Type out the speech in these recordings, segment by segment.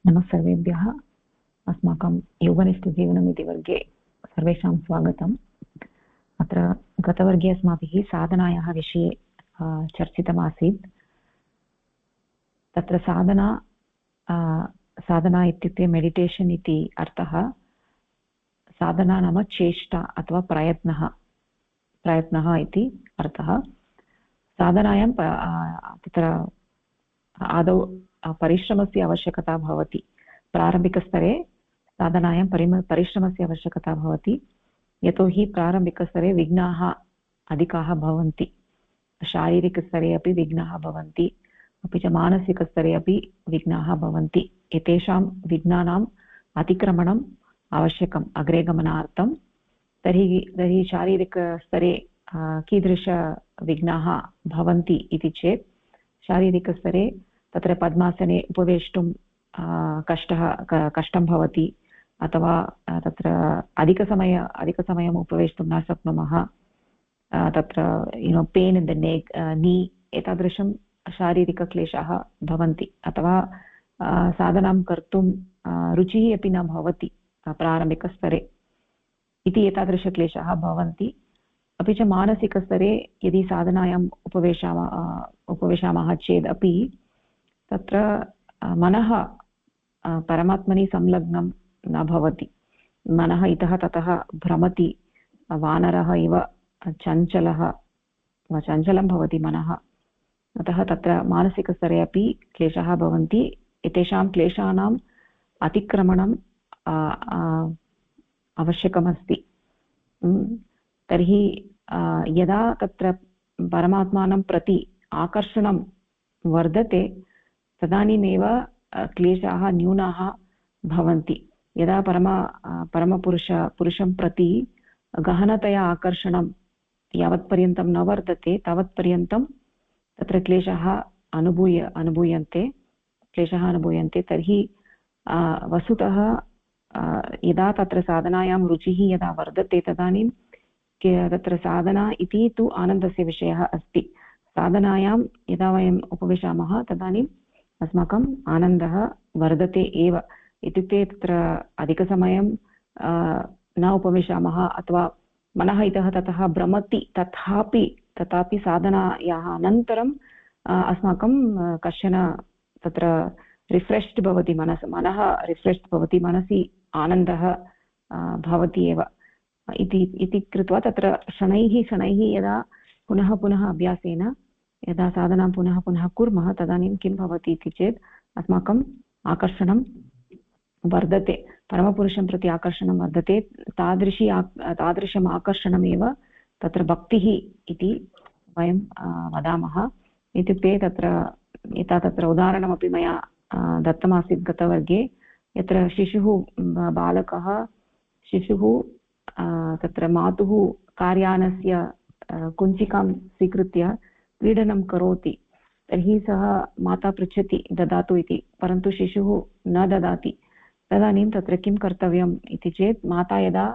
नमः सर्वेभ्यः। अस्माकं योगनिष्ठजीवनम् इति वर्गे सर्वेषां स्वागतम्। अत्र गतवर्गे अस्माभिः साधनायाः विषये चर्चितमासीत्। तत्र साधना इत्युक्ते मेडिटेशन् इति अर्थः। साधना नाम चेष्टा अथवा प्रयत्नः इति अर्थः। साधनायां तत्र आदौ परिश्रमस्य आवश्यकता भवति। प्रारम्भिकस्तरे साधनायां परिश्रमस्य आवश्यकता भवति, यतोहि प्रारम्भिकस्तरे विघ्नाः अधिकाः भवन्ति। शारीरिकस्तरे अपि विघ्नाः भवन्ति, अपि च मानसिकस्तरे अपि विघ्नाः भवन्ति। एतेषां विघ्नानाम् अतिक्रमणम् आवश्यकम् अग्रे गमनार्थं। तर्हि शारीरिकस्तरे कीदृशविघ्नाः भवन्ति इति चेत्, शारीरिकस्तरे तत्र पद्मासने उपवेष्टुं कष्टं भवति, अथवा तत्र अधिकसमयम् उपवेष्टुं न शक्नुमः। तत्र पेन् इन् द नेक् नी एतादृशं शारीरिकक्लेशाः भवन्ति, अथवा साधनां कर्तुं रुचिः अपि न भवति प्रारम्भिकस्तरे इति एतादृशक्लेशाः भवन्ति। अपि च मानसिकस्तरे यदि साधनायाम् उपविशामः चेदपि तत्र मनः परमात्मनि संलग्नं न भवति। मनः इतः ततः भ्रमति, वानरः इव चञ्चलं भवति मनः। अतः तत्र मानसिकस्तरे अपि क्लेशाः भवन्ति। एतेषां क्लेशानाम् अतिक्रमणम् आवश्यकमस्ति। तर्हि यदा तत्र परमात्मानं प्रति आकर्षणं वर्धते तदानीमेव क्लेशाः न्यूनाः भवन्ति। यदा पुरुषं प्रति गहनतया आकर्षणं यावत्पर्यन्तं न वर्धते तावत्पर्यन्तं तत्र क्लेशाः अनुभूयन्ते। तर्हि वस्तुतः यदा तत्र साधनायां रुचिः यदा वर्धते तदानीं तत्र साधना इति तु आनन्दस्य विषयः अस्ति। साधनायां यदा वयम् उपविशामः तदानीम् अस्माकम् आनन्दः वर्धते एव। इत्युक्ते तत्र अधिकसमयं न उपविशामः अथवा मनः इतः ततः भ्रमति, तथापि साधनायाः अनन्तरम् अस्माकं कश्चन तत्र रिफ्रेश्ड् भवति, मनः रिफ्रेश्ड् भवति, मनसि आनन्दः भवति एव इति कृत्वा तत्र शनैः यदा पुनः पुनः अभ्यासेन यदा साधनां पुनः पुनः कुर्मः तदानीं किं भवति इति चेत् अस्माकम् आकर्षणं वर्धते, परमपुरुषं प्रति आकर्षणं वर्धते। तादृशम् आकर्षणमेव तत्र भक्तिः इति वयं वदामः। इत्युक्ते तत्र उदाहरणमपि मया दत्तमासीत् गतवर्गे, यत्र शिशुः तत्र मातुः कार्यानस्य कुञ्चिकां स्वीकृत्य क्रीडनं करोति। तर्हि सः माता पृच्छति ददातु इति, परन्तु शिशुः न ददाति। तदानीं तत्र किं कर्तव्यम् इति चेत्, माता यदा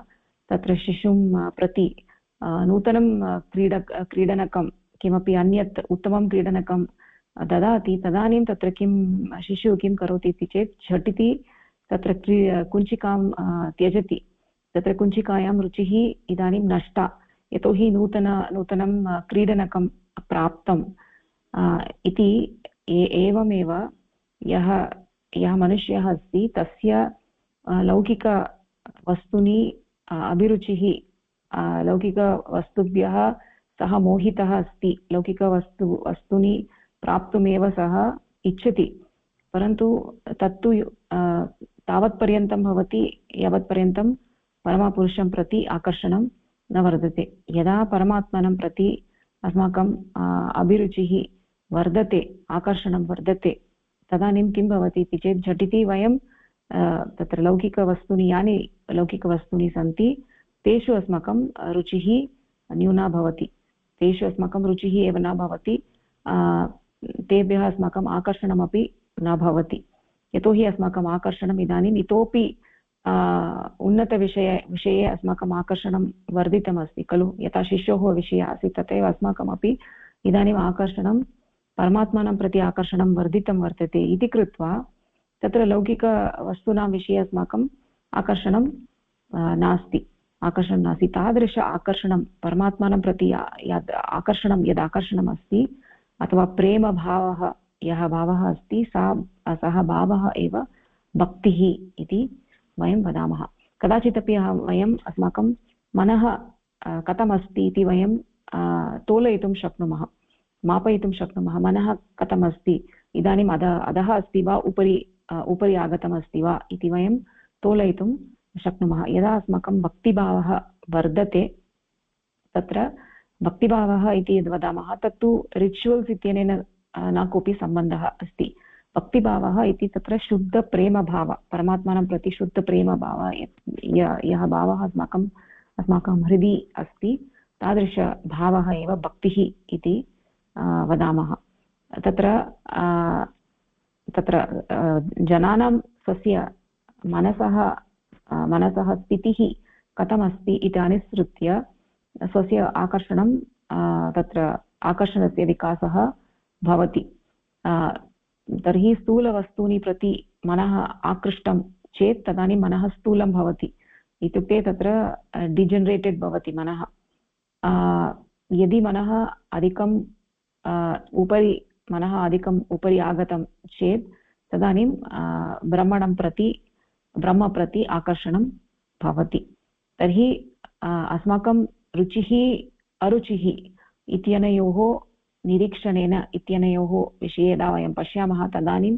तत्र शिशुं प्रति नूतनं क्रीडनकं किमपि अन्यत् उत्तमं क्रीडनकं ददाति तदानीं तत्र शिशुः किं करोति इति चेत् झटिति तत्र कुञ्चिकां त्यजति। तत्र कुञ्चिकायां रुचिः इदानीं नष्टा, यतोहि नूतनं क्रीडनकं प्राप्तम् इति। एवमेव यः मनुष्यः अस्ति तस्य लौकिकवस्तूनि अभिरुचिः, लौकिकवस्तुभ्यः सः मोहितः अस्ति, लौकिकवस्तूनि प्राप्तुमेव सः इच्छति, परन्तु तत्तु तावत्पर्यन्तं भवति यावत्पर्यन्तं परमपुरुषं प्रति आकर्षणं न वर्धते। यदा परमात्मनं प्रति अस्माकं अभिरुचिः वर्धते, आकर्षणं वर्धते, तदानीं किं भवति इति चेत् झटिति वयं तत्र यानि लौकिकवस्तूनि सन्ति तेषु अस्माकं रुचिः न्यूना भवति, तेषु अस्माकं रुचिः एव न भवति, तेभ्यः अस्माकम् आकर्षणमपि न भवति। यतोहि अस्माकम् आकर्षणम् इदानीम् इतोपि उन्नतविषये अस्माकम् आकर्षणं वर्धितमस्ति खलु। यथा शिशोः विषयः आसीत् तथैव अस्माकमपि इदानीम् आकर्षणं परमात्मानं प्रति आकर्षणं वर्धितं वर्तते इति कृत्वा तत्र लौकिकवस्तूनां विषये अस्माकम् आकर्षणं नास्ति, आकर्षणं नास्ति। तादृश आकर्षणं परमात्मानं प्रति यद् आकर्षणम् अस्ति अथवा प्रेमभावः यः भावः अस्ति सः भावः एव भक्तिः इति वयं वदामः। कदाचिदपि वयम् अस्माकं मनः कथमस्ति इति वयं तोलयितुं शक्नुमः, मापयितुं शक्नुमः। मनः कथमस्ति इदानीम् अधः अस्ति वा उपरि आगतमस्ति वा इति वयं तोलयितुं शक्नुमः। यदा अस्माकं भक्तिभावः वर्धते, तत्र भक्तिभावः इति यद् वदामः तत्तु रिचुवल्स् इत्यनेन न कोऽपि सम्बन्धः अस्ति। भक्तिभावः इति तत्र शुद्धप्रेमभावः, परमात्मानं प्रति शुद्धप्रेमभावः, यः भावः अस्माकं हृदि अस्ति तादृशभावः एव भक्तिः इति वदामः। तत्र जनानां स्वस्य मनसः स्थितिः कथमस्ति इति अनुसृत्य स्वस्य आकर्षणं तत्र आकर्षणस्य विकासः भवति। तर्हि स्थूलवस्तूनि प्रति मनः आकृष्टं चेत् तदानीं मनः स्थूलं भवति, इत्युक्ते तत्र डिजेनरेटेड् भवति मनः। यदि मनः अधिकं उपरि आगतं चेत् तदानीं ब्रह्म प्रति आकर्षणं भवति। तर्हि अस्माकं रुचिः अरुचिः इत्यनयोः निरीक्षणेन इत्यनयोः विषये यदा वयं पश्यामः तदानीं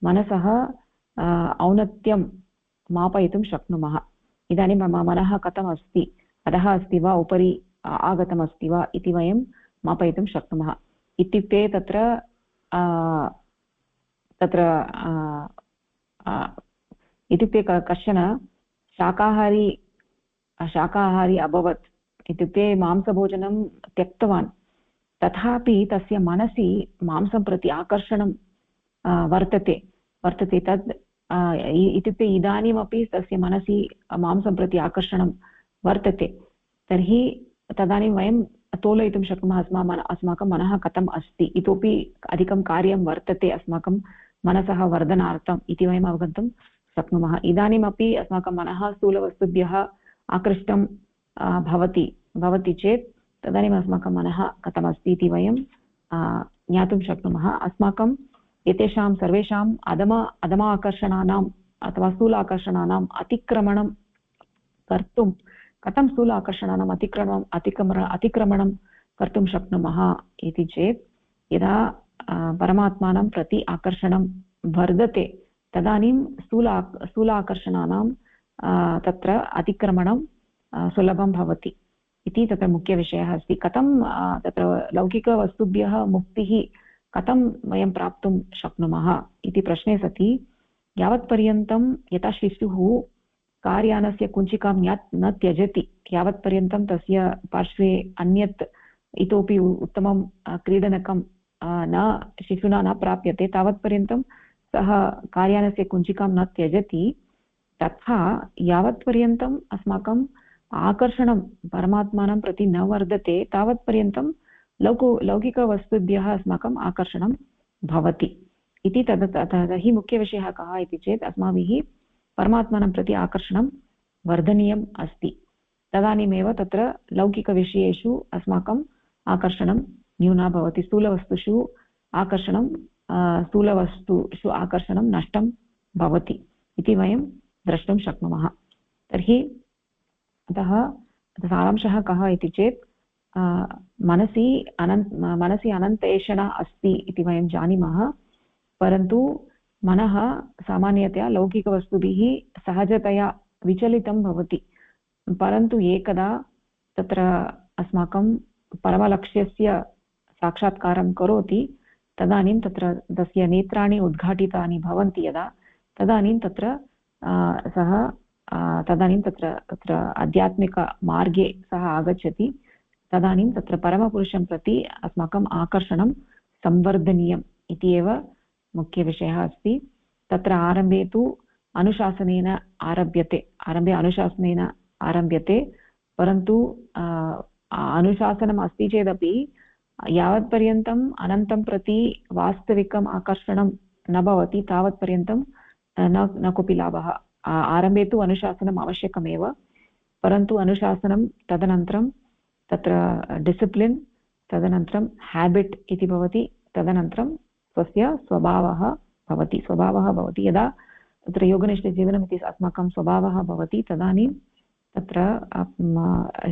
मनसः औन्नत्यं मापयितुं शक्नुमः। इदानीं मम मनः कथम् अस्ति, अधः अस्ति वा उपरि आगतमस्ति वा इति वयं मापयितुं शक्नुमः। इत्युक्ते इत्युक्ते कश्चन शाकाहारी अभवत्, इत्युक्ते मांसभोजनं त्यक्तवान्, तथापि तस्य मनसि मांसं प्रति आकर्षणं वर्तते। तद् इत्युक्ते इदानीमपि तस्य मनसि मांसं प्रति आकर्षणं वर्तते। तर्हि तदानीं वयं तोलयितुं शक्नुमः अस्माकं मनः कथम् अस्ति, इतोपि अधिकं कार्यं वर्तते अस्माकं मनसः वर्धनार्थम् इति वयम् अवगन्तुं शक्नुमः। इदानीमपि अस्माकं मनः स्थूलवस्तुभ्यः आकृष्टं भवति चेत् तदानीम् अस्माकं मनः कथमस्ति इति वयं ज्ञातुं शक्नुमः। अस्माकं एतेषां सर्वेषाम् अधमाकर्षणानाम् अथवा स्थूलाकर्षणानाम् अतिक्रमणं कर्तुं कथं स्थूलाकर्षणानाम् अतिक्रमणं कर्तुं शक्नुमः इति चेत् यदा परमात्मानं प्रति आकर्षणं वर्धते तदानीं स्थूलाकर्षणानां तत्र अतिक्रमणं सुलभं भवति इति तत्र मुख्यविषयः अस्ति। कथं तत्र लौकिकवस्तुभ्यः मुक्तिः कथं वयं प्राप्तुं शक्नुमः इति प्रश्ने सति यावत्पर्यन्तं यथा शिशुः कार्यानस्य कुञ्चिकां न त्यजति, यावत्पर्यन्तं तस्य पार्श्वे अन्यत् इतोपि उत्तमं क्रीडनकं शिशुना न प्राप्यते, तावत्पर्यन्तं सः कार्यानस्य कुञ्चिकां न त्यजति। तथा यावत्पर्यन्तम् अस्माकं आकर्षणं परमात्मानं प्रति न वर्धते तावत्पर्यन्तं लौकिकवस्तुभ्यः अस्माकम् आकर्षणं भवति इति तर्हि मुख्यविषयः कः इति चेत् अस्माभिः परमात्मानं प्रति आकर्षणं वर्धनीयम् अस्ति। तदानीमेव तत्र लौकिकविषयेषु अस्माकम् आकर्षणं न्यूना भवति, स्थूलवस्तुषु आकर्षणं नष्टं भवति इति वयं द्रष्टुं शक्नुमः। तर्हि अतः सारांशः कः इति चेत् मनसि अनन्तेषणा अस्ति इति वयं जानीमः, परन्तु मनः सामान्यतया लौकिकवस्तुभिः सहजतया विचलितं भवति। परन्तु एकदा तत्र अस्माकं परमलक्ष्यस्य साक्षात्कारं करोति तदानीं तत्र तस्य नेत्राणि उद्घाटितानि भवन्ति यदा, तदानीं तत्र तत्र आध्यात्मिकमार्गे सः आगच्छति। तदानीं तत्र परमपुरुषं प्रति अस्माकम् आकर्षणं संवर्धनीयम् इति एव मुख्यविषयः अस्ति। तत्र आरम्भे तु अनुशासनेन आरभ्यते, परन्तु अनुशासनम् अस्ति चेदपि यावत्पर्यन्तम् अनन्तं प्रति वास्तविकम् आकर्षणं न भवति तावत्पर्यन्तं न कोऽपि लाभः। आरम्भे तु अनुशासनम् आवश्यकमेव, परन्तु अनुशासनं तदनन्तरं तत्र डिसिप्लिन्, तदनन्तरं हेबिट् इति भवति, तदनन्तरं स्वस्य स्वभावः भवति। यदा तत्र योगनिष्ठजीवनम् इति अस्माकं स्वभावः भवति तदानीं तत्र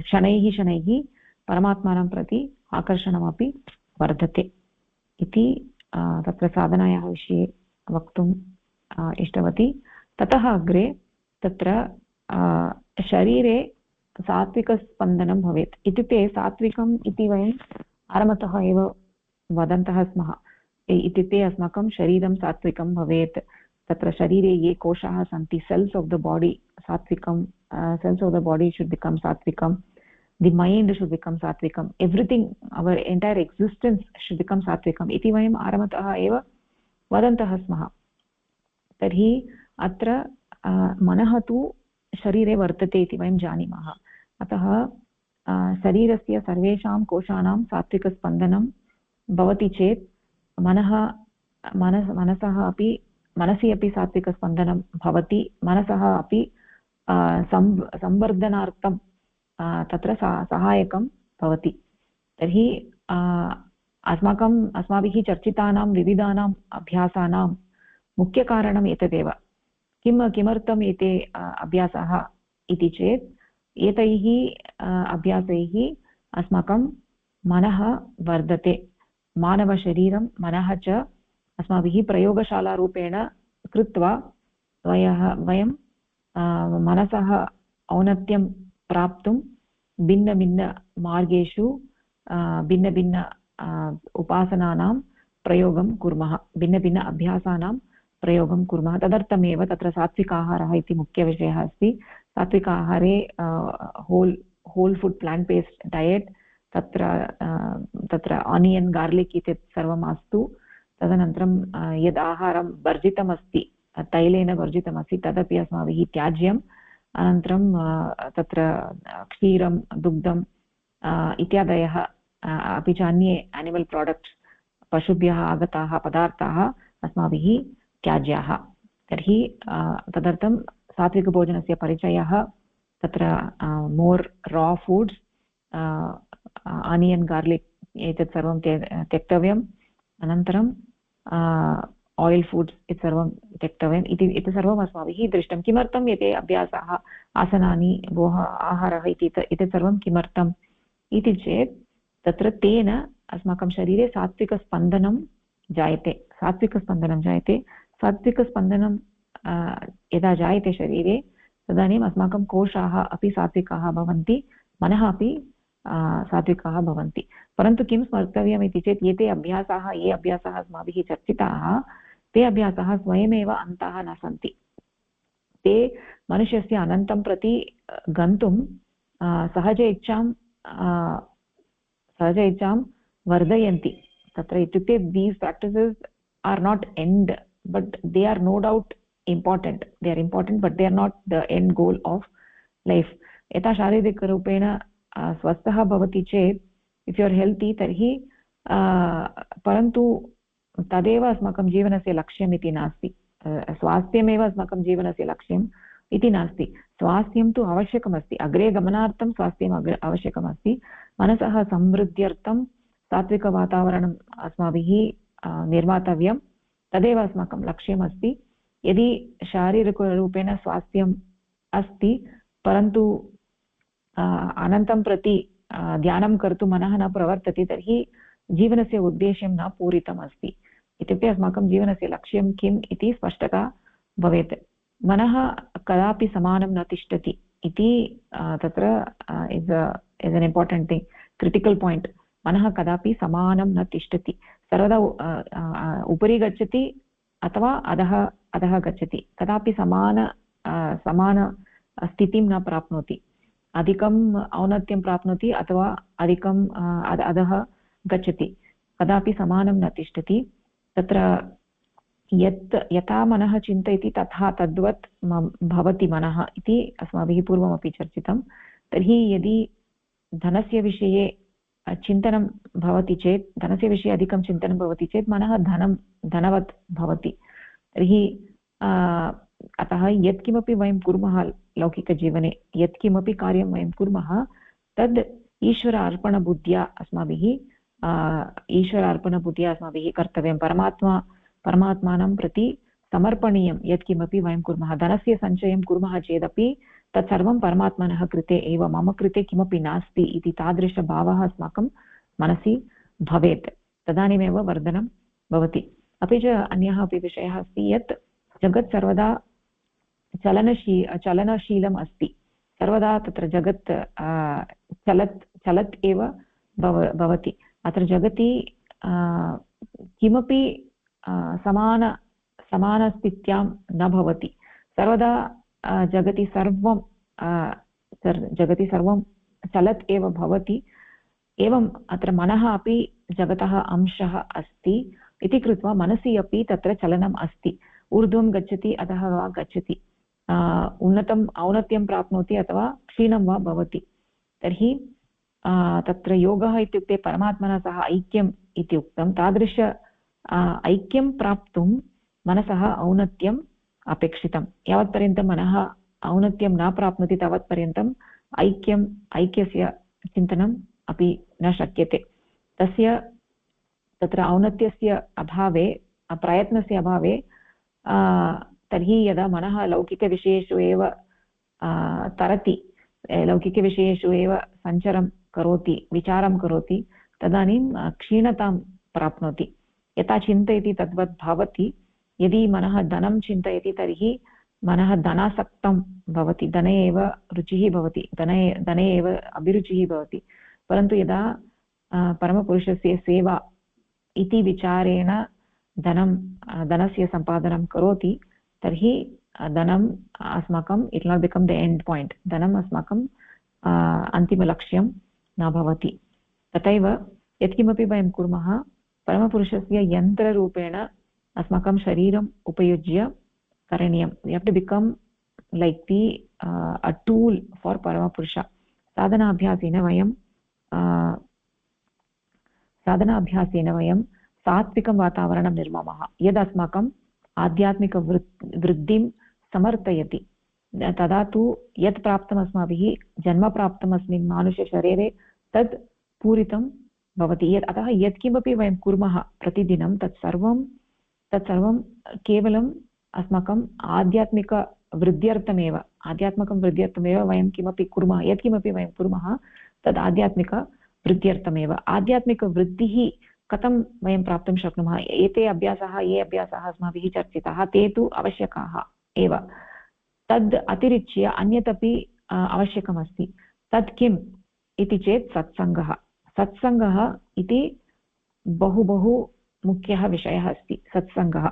शनैः शनैः परमात्मानं प्रति आकर्षणमपि वर्धते इति तत्र साधनायाः विषये वक्तुम् इष्टवती। ततः अग्रे तत्र शरीरे सात्विकस्पन्दनं भवेत्। इत्युक्ते सात्विकम् इति वयम् आरम्भतः एव वदन्तः स्मः। इत्युक्ते अस्माकं शरीरं सात्विकं भवेत्। तत्र शरीरे ये कोशाः सन्ति, सेल्स् आफ् द बाडि सात्विकं, cells of the body should become सात्विकं, the mind should become sattvikam, everything, our entire existence should become sattvikam इति वयम् आरम्भतः एव वदन्तः स्मः। तर्हि अत्र मनः तु शरीरे वर्तते इति वयं जानीमः। अतः शरीरस्य सर्वेषां कोशानां सात्विकस्पन्दनं भवति चेत् मनसि अपि सात्विकस्पन्दनं भवति। मनसः अपि संवर्धनार्थं तत्र सहायकं भवति। तर्हि अस्माभिः चर्चितानां विविधानाम् अभ्यासानां मुख्यकारणम् एतदेव। किमर्थम् एते अभ्यासाः इति चेत् एतैः अभ्यासैः अस्माकं मनः वर्धते। मानवशरीरं मनः च अस्माभिः प्रयोगशालारूपेण कृत्वा वयं मनसः औन्नत्यं प्राप्तुं भिन्नभिन्नमार्गेषु भिन्नभिन्न उपासनानां प्रयोगं कुर्मः, भिन्नभिन्न अभ्यासानां प्रयोगं कुर्मः। तदर्थमेव तत्र सात्विकाहारः इति मुख्यविषयः अस्ति। सात्विकाहारे होल् फुड् प्लांट बेस्ड् डयेट्, तत्र आनियन् गार्लिक् इति सर्वम् अस्तु। तदनन्तरं यद् आहारं वर्जितमस्ति, तैलेन वर्जितमस्ति, तदपि अस्माभिः त्याज्यम्। अनन्तरं तत्र क्षीरं, दुग्धम् इत्यादयः अपि च अन्ये एनिमल् प्रोडक्ट्स्, पशुभ्यः आगताः पदार्थाः अस्माभिः त्याज्याः। तर्हि तदर्थं सात्विकभोजनस्य परिचयः तत्र मोर् रा फुड्स्, आनियन् गार्लिक् एतत् सर्वं त्यक्तव्यम्। अनन्तरं आयिल् फुड्स् इति सर्वं त्यक्तव्यम् इति सर्वम् अस्माभिः दृष्टं। किमर्थम् एते अभ्यासाः, आसनानि, आहारः इति सर्वं किमर्थम् इति चेत् तत्र तेन अस्माकं शरीरे सात्विकस्पन्दनं जायते। सात्विकस्पन्दनं यदा जायते शरीरे तदानीम् अस्माकं कोशाः अपि सात्विकाः भवन्ति, मनः अपि सात्विकाः भवन्ति। परन्तु किं स्मर्तव्यम् इति चेत् ये अभ्यासाः अस्माभिः चर्चिताः, ते अभ्यासाः स्वयमेव अन्तः न सन्ति। ते मनुष्यस्य अनन्तं प्रति गन्तुं सहज इच्छां वर्धयन्ति। तत्र इत्युक्ते these practices are not end, but they are no doubt important. They are important, but they are not the end goal of life. यथा शारीरिकरूपेण स्वस्थः भवति चेत्, इफ् यु आर् हेल्ति, तर्हि परन्तु तदेव अस्माकं जीवनस्य लक्ष्यम् इति नास्ति। स्वास्थ्यमेव अस्माकं जीवनस्य लक्ष्यम् इति नास्ति। स्वास्थ्यं तु आवश्यकमस्ति, अग्रे गमनार्थं स्वास्थ्यम् आवश्यकमस्ति। मनसः समृद्ध्यर्थं सात्विकवातावरणम् अस्माभिः निर्मातव्यं, तदेव अस्माकं लक्ष्यमस्ति। यदि शारीरिकरूपेण स्वास्थ्यम् अस्ति परन्तु अनन्तं प्रति ध्यानं कर्तुं मनः न प्रवर्तते, तर्हि जीवनस्य उद्देश्यं न पूरितम् अस्ति। इत्युक्ते अस्माकं जीवनस्य लक्ष्यं किम् इति स्पष्टता भवेत्। मनः कदापि समानं न तिष्ठति इति तत्र is an important thing, critical point. मनः कदापि समानं न तिष्ठति, सर्वदा उपरि गच्छति अथवा अधः गच्छति, कदापि समान स्थितिं न प्राप्नोति। अधिकम् औन्नत्यं प्राप्नोति अथवा अधिकम् अधः गच्छति, कदापि समानं न तिष्ठति। तत्र यथा मनः चिन्तयति तथा तद्वत् भवति मनः इति अस्माभिः पूर्वमपि चर्चितं। तर्हि यदि धनस्य विषये चिन्तनं भवति चेत्, धनस्य विषये अधिकं चिन्तनं भवति चेत् मनः धनवत् भवति। तर्हि अतः यत्किमपि वयं कुर्मः लौकिकजीवने, यत्किमपि कार्यं वयं कुर्मः तद् ईश्वर अर्पणबुद्ध्या अस्माभिः कर्तव्यं। परमात्मानं प्रति समर्पणीयं। यत्किमपि वयं कुर्मः, धनस्य सञ्चयं कुर्मः चेदपि तत्सर्वं परमात्मनः कृते एव, मम कृते किमपि नास्ति इति तादृशभावः अस्माकं मनसि भवेत्, तदानीमेव वर्धनं भवति। अपि च अन्यः अपि विषयः अस्ति यत् जगत् सर्वदा चलनशीलम् अस्ति। सर्वदा तत्र जगत् चलत् एव भवति। अत्र जगति किमपि समानस्थित्यां न भवति। सर्वदा जगति सर्वं चलत् एव भवति। एवम् अत्र मनः अपि जगतः अंशः अस्ति इति कृत्वा मनसि अपि तत्र चलनम् अस्ति। ऊर्ध्वं गच्छति अधः वा गच्छति, औन्नत्यं प्राप्नोति अथवा क्षीणं वा भवति। तर्हि तत्र योगः इत्युक्ते परमात्मना सह ऐक्यम् इति उक्तं। तादृश ऐक्यं प्राप्तुं मनसः औन्नत्यम् अपेक्षितं। यावत्पर्यन्तं मनः औन्नत्यं न प्राप्नोति तावत्पर्यन्तम् ऐक्यस्य चिन्तनम् अपि न शक्यते। तत्र औन्नत्यस्य अभावे, प्रयत्नस्य अभावे, तर्हि यदा मनः लौकिकविषयेषु एव तरति, लौकिकविषयेषु एव सञ्चरं करोति, विचारं करोति, तदानीं क्षीणतां प्राप्नोति। यथा चिन्तयति तद्वत् भवति। यदि मनः धनं चिन्तयति तर्हि मनः धनासक्तं भवति, धने एव रुचिः भवति, धने एव अभिरुचिः भवति। परन्तु यदा परमपुरुषस्य सेवा इति विचारेण धनस्य सम्पादनं करोति तर्हि धनम् अस्माकं, it not become the end point, धनम् अस्माकं अन्तिमलक्ष्यं न भवति। तथैव यत्किमपि वयं कुर्मः परमपुरुषस्य यन्त्ररूपेण अस्माकं शरीरम् उपयुज्य करणीयं। We have to become like the a tool for परमपुरुष। साधनाभ्यासेन वयं सात्विकं वातावरणं निर्मामः, यद् अस्माकम् आध्यात्मिकवृद्धिं समर्थयति। तदा तु यत् प्राप्तम् अस्माभिः, जन्म प्राप्तम् अस्मिन् मानुषशरीरे, तद् पूरितं भवति। अतः यत्किमपि वयं कुर्मः प्रतिदिनं तत्सर्वं केवलम् अस्माकम् आध्यात्मिकवृद्ध्यर्थमेव वयं किमपि कुर्मः, यत्किमपि वयं कुर्मः तद् आध्यात्मिकवृद्ध्यर्थमेव। आध्यात्मिकवृद्धिः कथं वयं प्राप्तुं शक्नुमः? ये अभ्यासाः अस्माभिः चर्चिताः ते तु आवश्यकाः एव। तद् अतिरिच्य अन्यत् अपि आवश्यकमस्ति। तत् किम् इति चेत् सत्सङ्गः इति बहु मुख्यः विषयः अस्ति। सत्सङ्गः,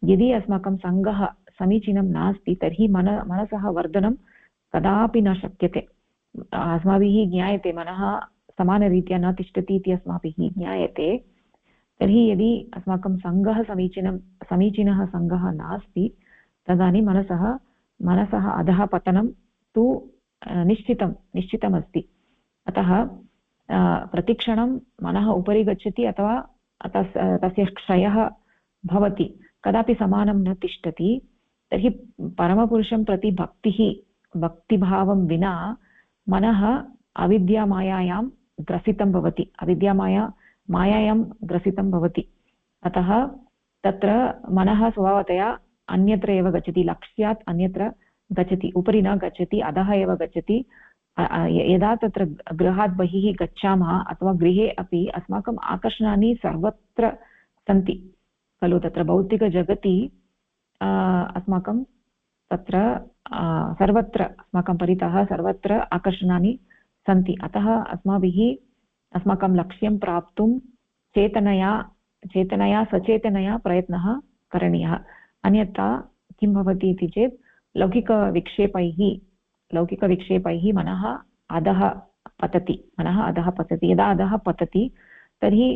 यदि अस्माकं सङ्गः समीचीनं नास्ति तर्हि मनसः वर्धनं कदापि न शक्यते। अस्माभिः ज्ञायते मनः समानरीत्या न तिष्ठति इति अस्माभिः ज्ञायते। तर्हि यदि अस्माकं सङ्गः समीचीनः सङ्गः नास्ति तदानीं मनसः अधः पतनं तु निश्चितमस्ति। अतः प्रतिक्षणं मनः उपरि गच्छति अथवा तस्य क्षयः भवति, कदापि समानं न तिष्ठति। तर्हि परमपुरुषं प्रति भक्तिभावं विना मनः अविद्यामायां ग्रसितं भवति। अतः तत्र मनः स्वभावतया अन्यत्र एव गच्छति, लक्ष्यात् अन्यत्र गच्छति, उपरि न गच्छति, अधः एव गच्छति। यदा तत्र गृहात् बहिः गच्छामः अथवा गृहे अपि अस्माकम् आकर्षणानि सर्वत्र सन्ति खलु। तत्र भौतिकजगति अस्माकं तत्र सर्वत्र, अस्माकं परितः सर्वत्र आकर्षणानि सन्ति। अतः अस्माभिः अस्माकं लक्ष्यं प्राप्तुं चेतनया सचेतनया प्रयत्नः करणीयः। अन्यथा किं भवति इति चेत् लौकिकविक्षेपैः मनः अधः पतति। यदा अधः पतति तर्हि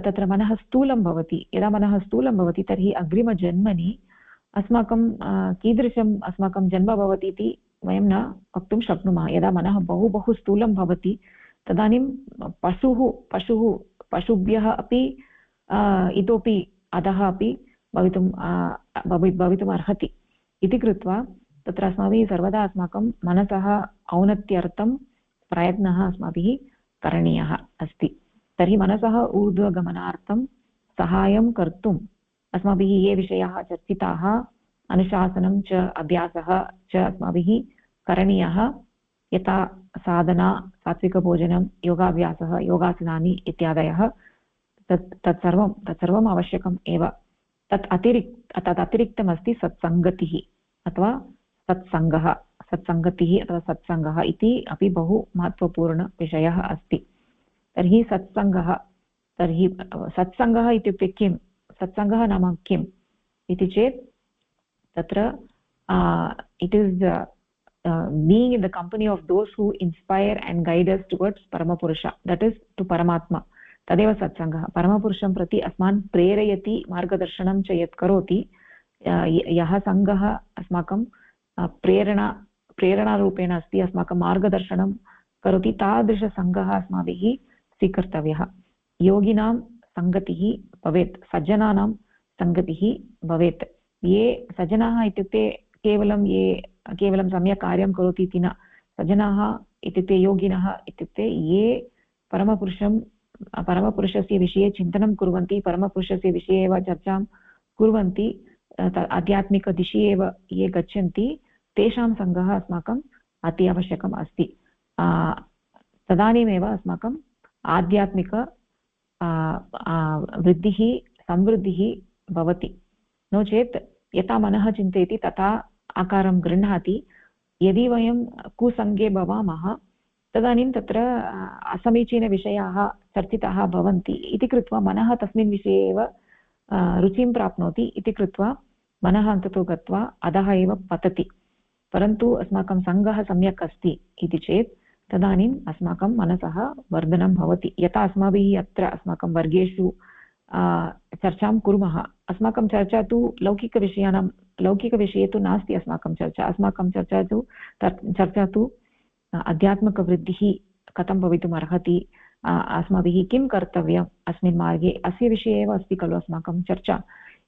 तत्र मनः स्थूलं भवति। यदा मनः स्थूलं भवति तर्हि अग्रिमजन्मनि अस्माकं कीदृशम् अस्माकं जन्म भवति इति वयं न वक्तुं शक्नुमः। यदा मनः बहु स्थूलं भवति तदानीं पशुभ्यः अपि इतोपि अधः अपि भवितुम् अर्हति इति कृत्वा तत्र अस्माभिः सर्वदा अस्माकं मनसः औन्नत्यर्थं प्रयत्नः अस्माभिः करणीयः अस्ति। तर्हि मनसः ऊर्ध्वगमनार्थं सहायं कर्तुम् अस्माभिः ये विषयाः चर्चिताः अनुशासनं च अभ्यासः च अस्माभिः करणीयः, यथा साधना, सात्विकभोजनं, योगाभ्यासः, योगासनानि इत्यादयः, तत्सर्वम् आवश्यकम् एव। तदतिरिक्तमस्ति सत्सङ्गतिः अथवा सत्सङ्गतिः अथवा सत्सङ्गः इति अपि बहु महत्त्वपूर्णविषयः अस्ति। तर्हि सत्सङ्गः इत्युक्ते किं? सत्सङ्गः नाम किम् इति चेत् तत्र it is being in the company of those who inspire and guide us towards Paramapurusha, that is to Paramatma. तदेव सत्सङ्गः। परमपुरुषं प्रति अस्मान् प्रेरयति, मार्गदर्शनं च यत् करोति, यः सङ्गः अस्माकं प्रेरणारूपेण अस्ति, अस्माकं मार्गदर्शनं करोति, तादृशसङ्गः अस्माभिः स्वीकर्तव्यः। योगिनां सङ्गतिः भवेत्, सज्जनानां सङ्गतिः भवेत्। ये सज्जनाः इत्युक्ते केवलं सम्यक् कार्यं करोति इति न। सज्जनाः इत्युक्ते योगिनः इत्युक्ते ये परमपुरुषस्य विषये चिन्तनं कुर्वन्ति, परमपुरुषस्य विषये एव चर्चां कुर्वन्ति, आध्यात्मिकदिशि एव ये गच्छन्ति, तेषां सङ्गः अस्माकम् अति आवश्यकम् अस्ति। तदानीमेव अस्माकम् आध्यात्मिक वृद्धिः समृद्धिः भवति। नो चेत् यथा मनः चिन्तयति तथा आकारं गृह्णाति। यदि वयं कुसङ्गे भवामः तदानीं तत्र असमीचीनविषयाः चर्चिताः भवन्ति इति कृत्वा मनः तस्मिन् विषये एव रुचिं प्राप्नोति इति कृत्वा मनः अन्ततो गत्वा अधः एव पतति। परन्तु अस्माकं सङ्गः सम्यक् अस्ति इति चेत् तदानीम् अस्माकं मनसः वर्धनं भवति। यथा अस्माभिः अत्र अस्माकं वर्गेषु चर्चां कुर्मः, अस्माकं चर्चा तु लौकिकविषये तु नास्ति। अस्माकं चर्चा तु आध्यात्मिकवृद्धिः कथं भवितुम् अर्हति, अस्माभिः किं कर्तव्यम् अस्मिन् मार्गे, अस्य विषये एव अस्ति खलु अस्माकं चर्चा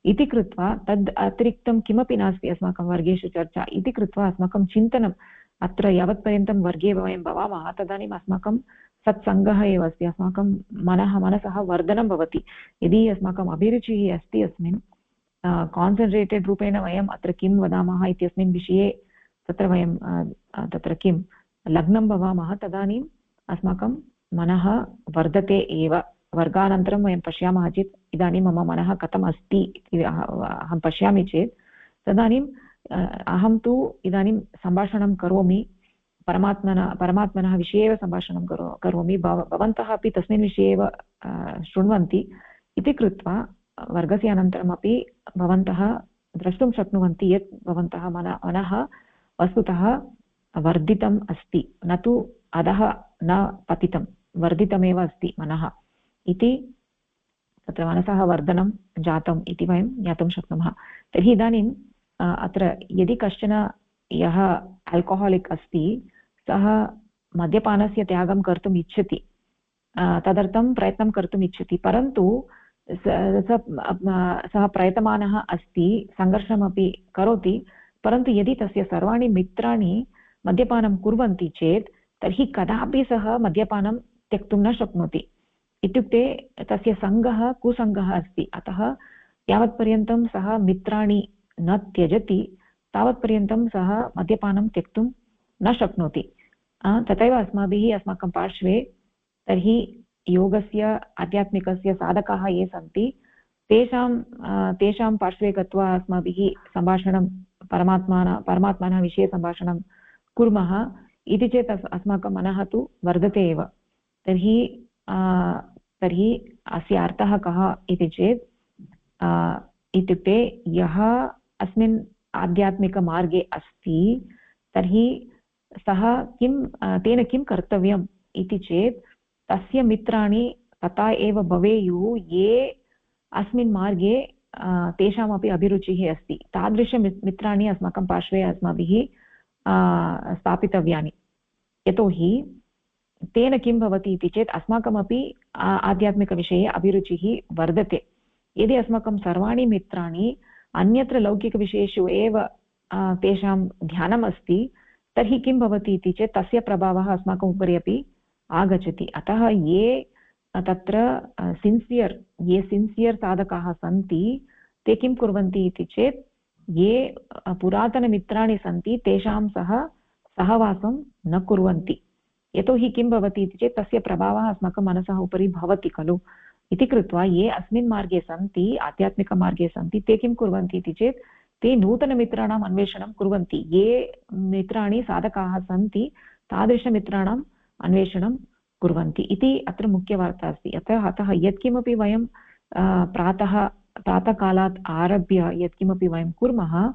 इति कृत्वा तद् अतिरिक्तं किमपि नास्ति अस्माकं वर्गेषु चर्चा इति कृत्वा अस्माकं चिन्तनम् अत्र यावत्पर्यन्तं वर्गे वयं भवामः तदानीम् अस्माकं सत्सङ्गः एव अस्ति, अस्माकं मनसः वर्धनं भवति। यदि अस्माकम् अभिरुचिः अस्ति अस्मिन् कान्सन्ट्रेटेड् रूपेण वयम् अत्र किं वदामः इत्यस्मिन् विषये तत्र किं लग्नं भवामः, तदानीम् अस्माकं मनः वर्धते एव। वर्गानन्तरं वयं पश्यामः चेत् इदानीं मम मनः कथम् अस्ति इति अहं पश्यामि चेत् तदानीम् अहं तु इदानीं सम्भाषणं करोमि, परमात्मनः विषये एव सम्भाषणं करोमि, भवन्तः अपि तस्मिन् विषये एव शृण्वन्ति इति कृत्वा वर्गस्य अनन्तरमपि भवन्तः द्रष्टुं शक्नुवन्ति यत् भवन्तः मनः वस्तुतः वर्धितम् अस्ति, न तु अधः न पतितं, वर्धितमेव अस्ति मनः इति। तत्र मनसः वर्धनं जातम् इति वयं ज्ञातुं शक्नुमः। तर्हि इदानीम् अत्र यदि कश्चन यः आल्कोहालिक् अस्ति सः मद्यपानस्य त्यागं कर्तुम् इच्छति, तदर्थं प्रयत्नं कर्तुम् इच्छति, परन्तु सः प्रयतमानः अस्ति, सङ्घर्षमपि करोति, परन्तु यदि तस्य सर्वाणि मित्राणि मद्यपानं कुर्वन्ति चेत् तर्हि कदापि सः मद्यपानं त्यक्तुं न शक्नोति। इत्युक्ते तस्य सङ्गः कुसङ्गः अस्ति। अतः यावत्पर्यन्तं सः मित्राणि न त्यजति तावत्पर्यन्तं सः मद्यपानं त्यक्तुं न शक्नोति। तथैव अस्माभिः अस्माकं पार्श्वे तर्हि योगस्य आध्यात्मिकस्य साधकाः ये सन्ति तेषां पार्श्वे गत्वा अस्माभिः सम्भाषणं परमात्मनः विषये सम्भाषणं कुर्मः इति चेत् अस्माकं मनः तु वर्धते एव। तर्हि अस्य अर्थः कः इति चेत् इत्युक्ते यः अस्मिन् आध्यात्मिकमार्गे अस्ति तर्हि सः तेन किं कर्तव्यम् इति चेत् तस्य मित्राणि तथा एव भवेयुः ये अस्मिन् मार्गे तेषामपि अभिरुचिः अस्ति। तादृशमित्राणि अस्माकं पार्श्वे अस्माभिः स्थापितव्यानि। यतोहि तेन किं भवति इति चेत् अस्माकमपि आध्यात्मिकविषये अभिरुचिः वर्धते। यदि अस्माकं सर्वाणि मित्राणि अन्यत्र लौकिकविषयेषु एव तेषां ध्यानम् अस्ति तर्हि किं भवति इति चेत् तस्य प्रभावः अस्माकम् उपरि अपि आगच्छति। अतः ये तत्र ये सिन्सियर् साधकाः सन्ति ते किं कुर्वन्ति इति चेत् ये पुरातनमित्राणि सन्ति तेषां सह सहवासं न कुर्वन्ति। यतोहि किं भवति इति चेत् तस्य प्रभावः अस्माकं मनसः उपरि भवति खलु इति कृत्वा ये अस्मिन् मार्गे सन्ति, आध्यात्मिकमार्गे सन्ति, ते किं कुर्वन्ति इति चेत् ते नूतनमित्राणाम् अन्वेषणं कुर्वन्ति। ये मित्राणि साधकाः सन्ति तादृशमित्राणाम् अन्वेषणं कुर्वन्ति इति अत्र मुख्यवार्ता अस्ति। अतः यत्किमपि वयं प्रातःकालात् आरभ्य यत्किमपि वयं कुर्मः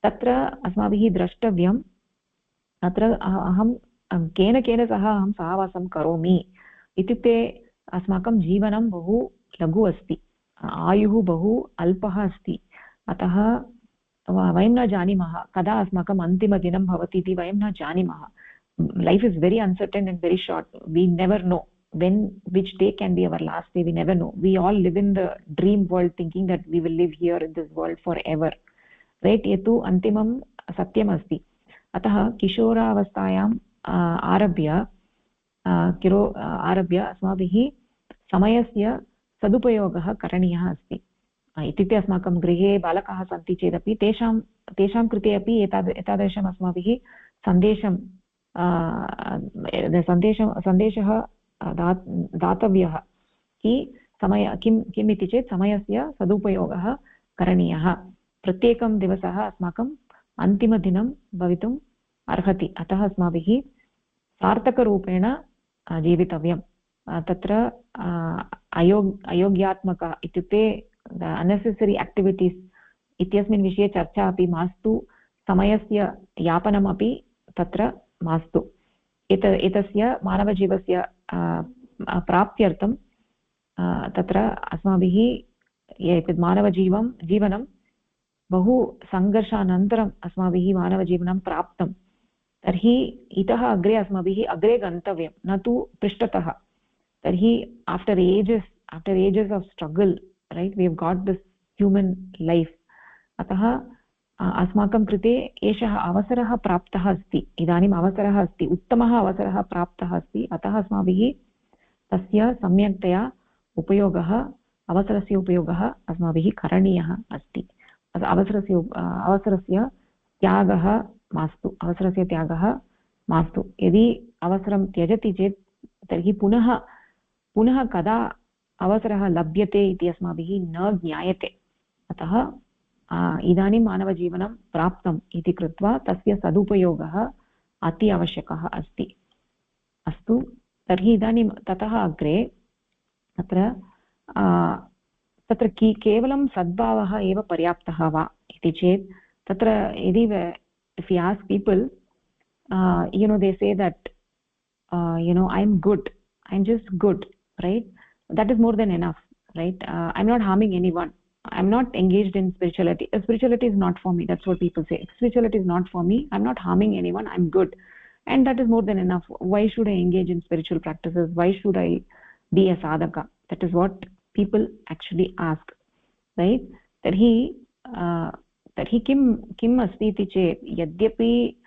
तत्र अस्माभिः द्रष्टव्यम् अत्र अहं केन सह अहं सहवासं करोमि। इत्युक्ते अस्माकं जीवनं बहु लघु अस्ति, आयुः बहु अल्पः अस्ति। अतः वयं न जानीमः कदा अस्माकम् अन्तिमदिनं भवति इति वयं न जानीमः। Life is very uncertain and very short. We never know which day can be our last day. We never know. We all live in the dream world thinking that we will live here in this world forever, right? येतु अन्तिमं सत्यम् अस्ति। अतः किशोरावस्थायाम् आरभ्य अस्माभिः समयस्य सदुपयोगः करणीयः अस्ति। इत्युक्ते अस्माकं गृहे बालकाः सन्ति चेदपि तेषां कृते अपि एतादृशम् अस्माभिः सन्देशः दातव्यः किम् इति चेत् समयस्य सदुपयोगः करणीयः। प्रत्येकं दिवसः अस्माकम् अन्तिमदिनं भवितुम् अर्हति। अतः अस्माभिः सार्थकरूपेण जीवितव्यं। तत्र अयोग्यात्मक इत्युक्ते अनेसेसरी एक्टिविटीस् इत्यस्मिन् विषये चर्चा अपि मास्तु, समयस्य यापनमपि तत्र मास्तु। एतस्य मानवजीवस्य प्राप्त्यर्थं तत्र अस्माभिः एतत् जीवनं बहु सङ्घर्षानन्तरम् अस्माभिः मानवजीवनं प्राप्तं। तर्हि इतः अग्रे गन्तव्यं, न तु पृष्ठतः। तर्हि after ages of struggle, rat, we have got this human life. अतः अस्माकं कृते एषः अवसरः प्राप्तः अस्ति। इदानीम् अवसरः अस्ति, उत्तमः अवसरः प्राप्तः अस्ति। अतः अस्माभिः तस्य सम्यक्तया अवसरस्य उपयोगः अस्माभिः करणीयः अस्ति। अवसरस्य त्यागः मास्तु। यदि अवसरं त्यजति चेत् तर्हि पुनः कदा अवसरः लभ्यते इति अस्माभिः न ज्ञायते। अतः इदानीं मानवजीवनं प्राप्तम् इति कृत्वा तस्य सदुपयोगः अति आवश्यकः अस्ति। अस्तु, तर्हि इदानीं ततः अग्रे तत्र केवलं सद्भावः एव पर्याप्तः वा इति चेत् तत्र यदि if you ask people, they say that I'm good, I'm just good, right? That is more than enough, right? I'm not harming anyone, I'm not engaged in spirituality. Spirituality is not for me, that's what people say. Spirituality is not for me, I'm not harming anyone, I'm good, and that is more than enough. Why should I engage in spiritual practices? Why should I be a sadhaka? That is what people actually ask, right? तर्हि किम् अस्ति इति चेत् यद्यपि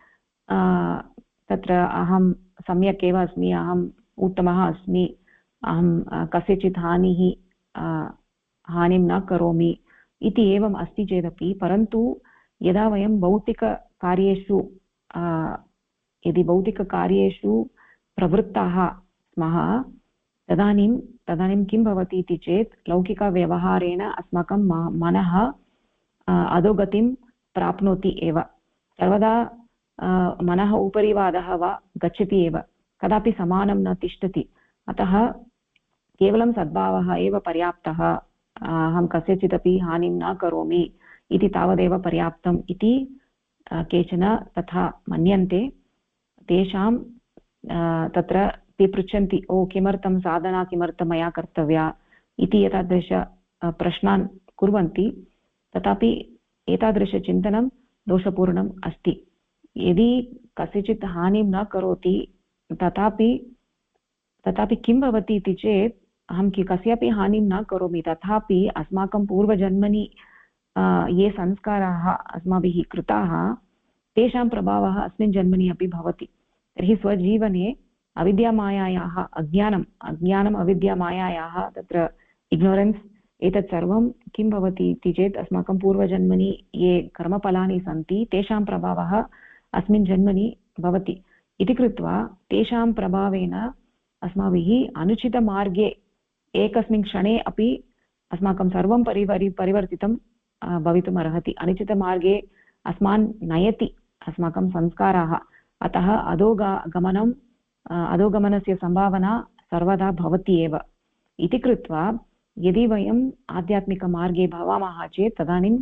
तत्र अहं सम्यक् एव अस्मि, अहम् उत्तमः अस्मि, अहं कस्यचित् हानिं न करोमि इति एवम् अस्ति चेदपि, परन्तु यदा वयं भौतिककार्येषु प्रवृत्ताः स्मः तदानीं किं भवति इति चेत् लौकिकव्यवहारेण अस्माकं मनः अधोगतिं प्राप्नोति एव। सर्वदा मनः उपरिवादः वा गच्छति एव, कदापि समानं न तिष्ठति। अतः केवलं सद्भावः एव पर्याप्तः, अहं कस्यचिदपि हानिं न करोमि इति तावदेव पर्याप्तम् इति केचन तथा मन्यन्ते। तेषां तत्र ते पृच्छन्ति, किमर्थं साधना किमर्थं मया कर्तव्या इति एतादृश प्रश्नान् कुर्वन्ति। तथापि एतादृशचिन्तनं दोषपूर्णम् अस्ति। यदि कस्यचित् हानिं न करोति तथापि किं भवति इति चेत् अहं कस्यापि हानिं न करोमि, तथापि अस्माकं पूर्वजन्मनि ये संस्काराः अस्माभिः कृताः तेषां प्रभावः अस्मिन् जन्मनि अपि भवति। तर्हि स्वजीवने अविद्यामायायाः अज्ञानम् अविद्यामायायाः तत्र इग्नोरेन्स् एतत् सर्वं किं भवति इति चेत् अस्माकं पूर्वजन्मनि ये कर्मफलानि सन्ति तेषां प्रभावः अस्मिन् जन्मनि भवति इति कृत्वा तेषां प्रभावेन अस्माभिः अनुचितमार्गे एकस्मिन् क्षणे अपि अस्माकं सर्वं परिवर्तितं भवितुम् अर्हति। अनुचितमार्गे अस्मान् नयति अस्माकं संस्काराः, अतः अधोगमनस्य सम्भावना सर्वदा भवति एव। इति कृत्वा यदि वयम् आध्यात्मिकमार्गे भवामः चेत् तदानीम्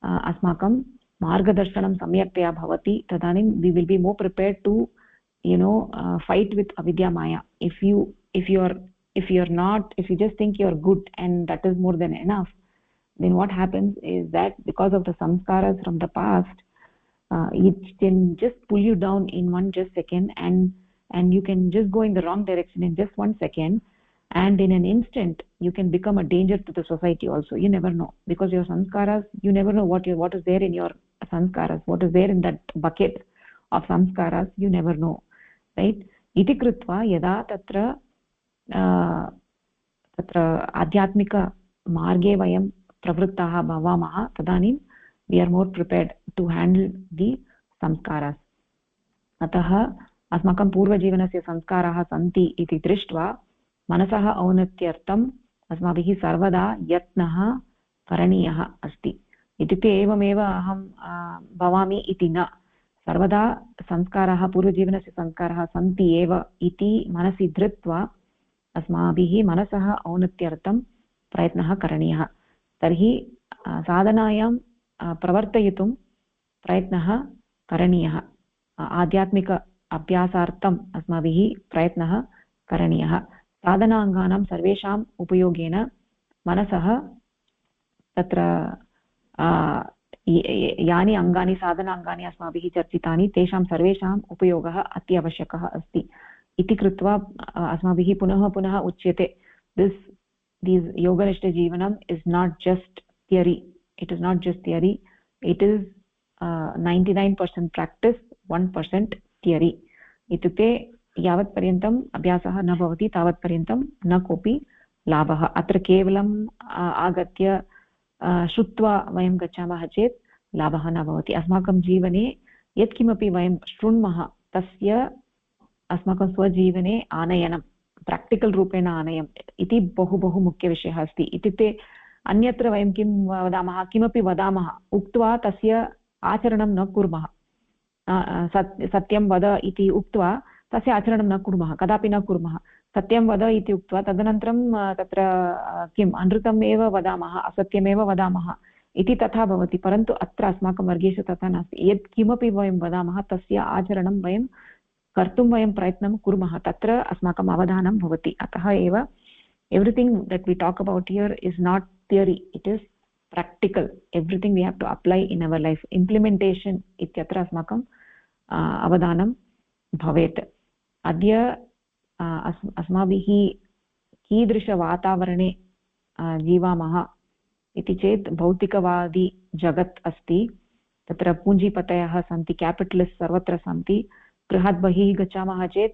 अस्माकं मार्गदर्शनं सम्यक्तया भवति। तदानीं we will be more prepared to fight with avidya maya. If you just think you're good and that is more than enough, then what happens is that because of the samskaras from the past, it can just pull you down in one just second, and you can just go in the wrong direction in just 1 second, and in an instant you can become a danger to the society also. You never know, because your sanskaras, you never know what is there in your sanskaras, what is there in that bucket of samskaras, you never know, right? iti krutva yada tatra आध्यात्मिक मार्गे वयं प्रवृत्ताः भवामः तदानीं we are more prepared to handle the संस्काराः। अतः अस्माकं पूर्वजीवनस्य संस्काराः सन्ति इति दृष्ट्वा मनसः औन्नत्यर्थम् अस्माभिः सर्वदा यत्नः करणीयः अस्ति। इत्युक्ते एवमेव अहं भवामि इति न, सर्वदा संस्काराः पूर्वजीवनस्य संस्काराः सन्ति एव इति मनसि धृत्वा अस्माभिः मनसः औन्नत्यर्थं प्रयत्नः करणीयः। तर्हि साधनायां प्रवर्तयितुं प्रयत्नः करणीयः, आध्यात्मिक अभ्यासार्थम् अस्माभिः प्रयत्नः करणीयः। साधनाङ्गानां सर्वेषाम् उपयोगेन मनसः तत्र यानि अङ्गानि साधनाङ्गानि अस्माभिः चर्चितानि तेषां सर्वेषाम् उपयोगः अत्यावश्यकः अस्ति। इति कृत्वा अस्माभिः पुनः पुनः उच्यते this yoganishta jivanam is not just theory, it is not just theory, it is 99% practice, 1% theory. इत्युक्ते यावत् पर्यन्तम् अभ्यासः न भवति तावत् पर्यन्तं न कोऽपि लाभः। अत्र केवलम् आगत्य श्रुत्वा वयं गच्छामः चेत् लाभः न भवति। अस्माकं जीवने यत्किमपि वयं शृण्मः तस्य अस्माकं स्वजीवने आनयनं, प्राक्टिकल् रूपेण आनयम् इति बहु बहु मुख्यविषयः अस्ति। इत्युक्ते अन्यत्र वयं किं वदामः, किमपि वदामः उक्त्वा तस्य आचरणं न कुर्मः, सत्यं वद इति उक्त्वा तस्य आचरणं न कुर्मः, कदापि न कुर्मः। सत्यं वद इति उक्त्वा तदनन्तरं तत्र किम् अनृतम् एव वदामः, असत्यमेव वदामः इति तथा भवति। परन्तु अत्र अस्माकं वर्गेषु तथा नास्ति। यत् किमपि वयं वदामः तस्य आचरणं वयं कर्तुं वयं प्रयत्नं कुर्मः, तत्र अस्माकम् अवधानं भवति। अतः एव everything that we talk about here is not theory, it is practical. Everything we have to apply in our life. Implementation ityatra asmakam avadhanam bhavet. Adya अस्माभिः कीदृशवातावरणे जीवामः इति चेत् भौतिकवादी जगत् अस्ति, तत्र पूञ्जीपतयः सन्ति, केपिटलिस्ट् सर्वत्र सन्ति। गृहात् बहिः गच्छामः चेत्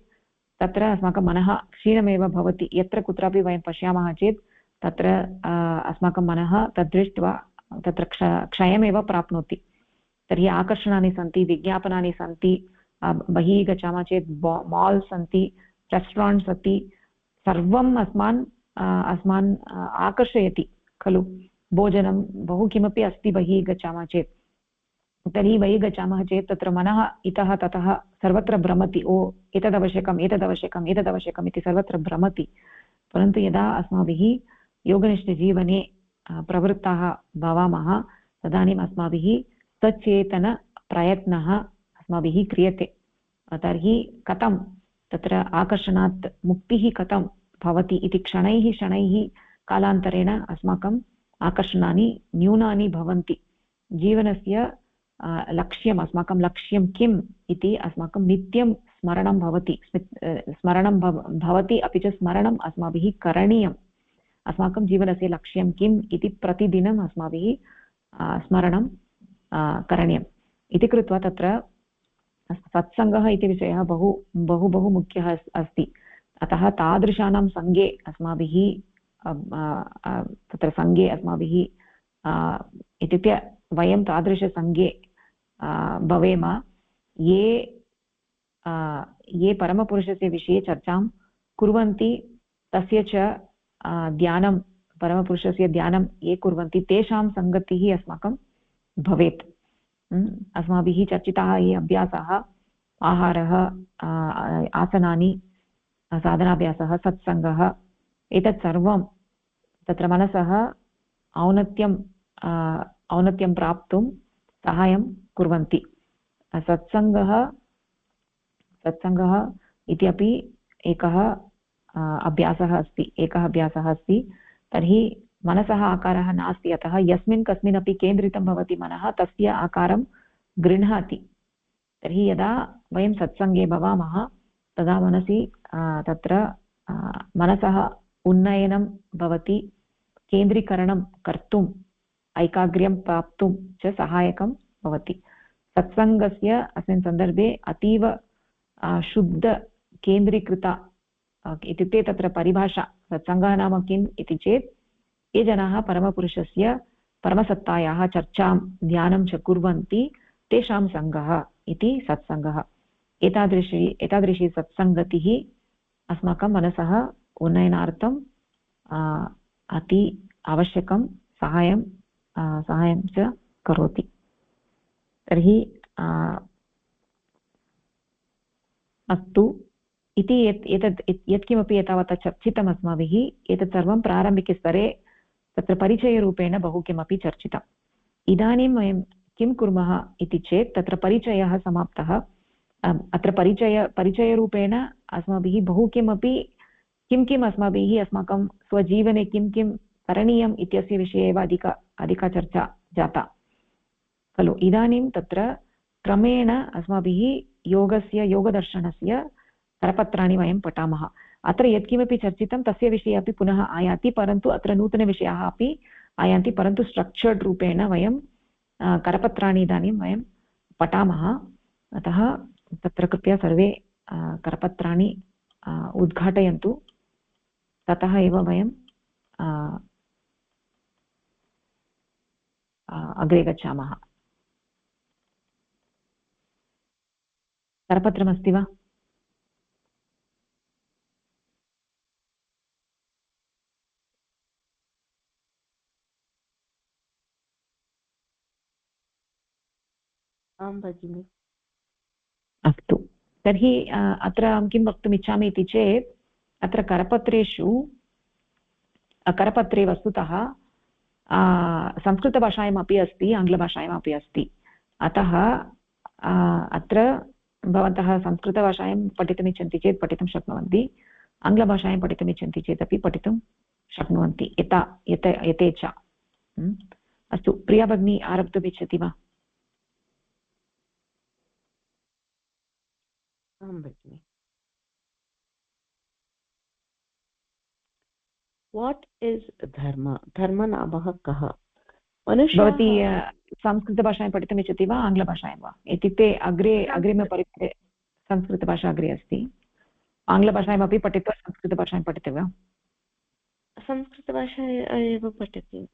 तत्र अस्माकं मनः क्षीणमेव भवति। यत्र कुत्रापि वयं पश्यामः चेत् तत्र अस्माकं मनः तद्दृष्ट्वा तत्र क्षयमेव प्राप्नोति। तर्हि आकर्षणानि सन्ति, विज्ञापनानि सन्ति, बहिः गच्छामः चेत् माल् सन्ति, रेस्टोरेण्ट्स् सन्ति, सर्वम् अस्मान् आकर्षयति खलु। भोजनं बहु किमपि अस्ति बहिः गच्छामः चेत्, तर्हि बहिः गच्छामः चेत् तत्र मनः इतः ततः सर्वत्र भ्रमति। ओ एतदवश्यकम् एतदवश्यकम् एतदवश्यकम् इति सर्वत्र भ्रमति। परन्तु यदा अस्माभिः योगनिष्ठजीवने प्रवृत्ताः भवामः तदानीम् अस्माभिः सचेतनप्रयत्नः अस्माभिः क्रियते। तर्हि कथं तत्र आकर्षणात् मुक्तिः कथं भवति इति शनैः शनैः कालान्तरेण अस्माकम् आकर्षणानि न्यूनानि भवन्ति। जीवनस्य लक्ष्यम्, अस्माकं लक्ष्यं किम् इति अस्माकं नित्यं स्मरणं भवति, अपि च स्मरणम् अस्माभिः करणीयम् अस्माकं जीवनस्य लक्ष्यं किम् इति प्रतिदिनम् अस्माभिः स्मरणं करणीयम् इति कृत्वा तत्र सत्सङ्गः इति विषयः बहु बहु बहु मुख्यः अस्ति। अतः तादृशानां सङ्गे अस्माभिः तत्र सङ्गे अस्माभिः इत्युक्ते वयं तादृशसङ्गे भवेम ये परमपुरुषस्य विषये चर्चां कुर्वन्ति, तस्य च ध्यानं परमपुरुषस्य ध्यानं ये कुर्वन्ति तेषां सङ्गतिः अस्माकं भवेत्। अस्माभिः चर्चिताः ये अभ्यासाः, आहारः, आसनानि, साधनाभ्यासः, सत्सङ्गः, एतत् सर्वं तत्र मनसः औन्नत्यं प्राप्तुं सहायं कुर्वन्ति। सत्सङ्गः इति अपि एकः अभ्यासः अस्ति। तर्हि मनसः आकारः नास्ति, अतः यस्मिन् कस्मिन्नपि केन्द्रितं भवति मनः तस्य आकारं गृह्णाति। तर्हि यदा वयं सत्सङ्गे भवामः तदा मनसि तत्र मनसः उन्नयनं भवति, केन्द्रीकरणं कर्तुम्, ऐकाग्र्यं प्राप्तुं च सहायकं भवति। सत्सङ्गस्य अस्मिन् सन्दर्भे अतीव शुद्धकेन्द्रीकृता इत्युक्ते तत्र परिभाषा सत्सङ्गः नाम किम् इति चेत् ये जनाः परमपुरुषस्य परमसत्तायाः चर्चां ध्यानं च कुर्वन्ति तेषां सङ्गः इति सत्सङ्गः। एतादृशी सत्सङ्गतिः अस्माकं मनसः उन्नयनार्थं अति आवश्यकं सहायं च करोति। तर्हि अस्तु इति एतत् यत्किमपि एतावता चर्चितम् अस्माभिः, एतत् सर्वं प्रारम्भिकस्तरे तत्र परिचयरूपेण बहु किमपि चर्चितम्। इदानीं वयं किं कुर्मः इति चेत् तत्र परिचयः समाप्तः। अत्र परिचयरूपेण अस्माभिः बहु किमपि किम् अस्माभिः अस्माकं स्वजीवने किं करणीयम् इत्यस्य विषये एव अधिका चर्चा जाता खलु। इदानीं तत्र क्रमेण अस्माभिः योगदर्शनस्य करपत्राणि वयं पठामः। अत्र यत्किमपि चर्चितं तस्य विषये अपि पुनः आयाति, परन्तु अत्र नूतनविषयाः अपि आयान्ति, परन्तु स्ट्रक्चर्ड् रूपेण वयं करपत्राणि इदानीं वयं पठामः। अतः तत्र कृपया सर्वे करपत्राणि उद्घाटयन्तु, ततः एव वयं अग्रे गच्छामः। करपत्रमस्ति वा? आं भगिनि। अस्तु, तर्हि अत्र अहं किं वक्तुम् इच्छामि इति चेत् अत्र करपत्रे वस्तुतः संस्कृतभाषायामपि अस्ति, आङ्ग्लभाषायामपि अस्ति। अतः अत्र भवन्तः संस्कृतभाषायां पठितुमिच्छन्ति चेत् पठितुं शक्नुवन्ति, आङ्ग्लभाषायां पठितुमिच्छन्ति चेत् अपि पठितुं शक्नुवन्ति, यथेच्छा। अस्तु, प्रिया भगिनी आरब्धुमिच्छति वा? आं भगिनि। वाट् इस् धर्म? धर्म नामः कः? भवती संस्कृतभाषायां पठितुमिच्छति वा आङ्ग्लभाषायां वा? इत्युक्ते अग्रिमपरिचये संस्कृतभाषा अग्रे अस्ति, आङ्ग्लभाषायामपि पठित्वा संस्कृतभाषायां पठति वा? संस्कृतभाषा एव पठति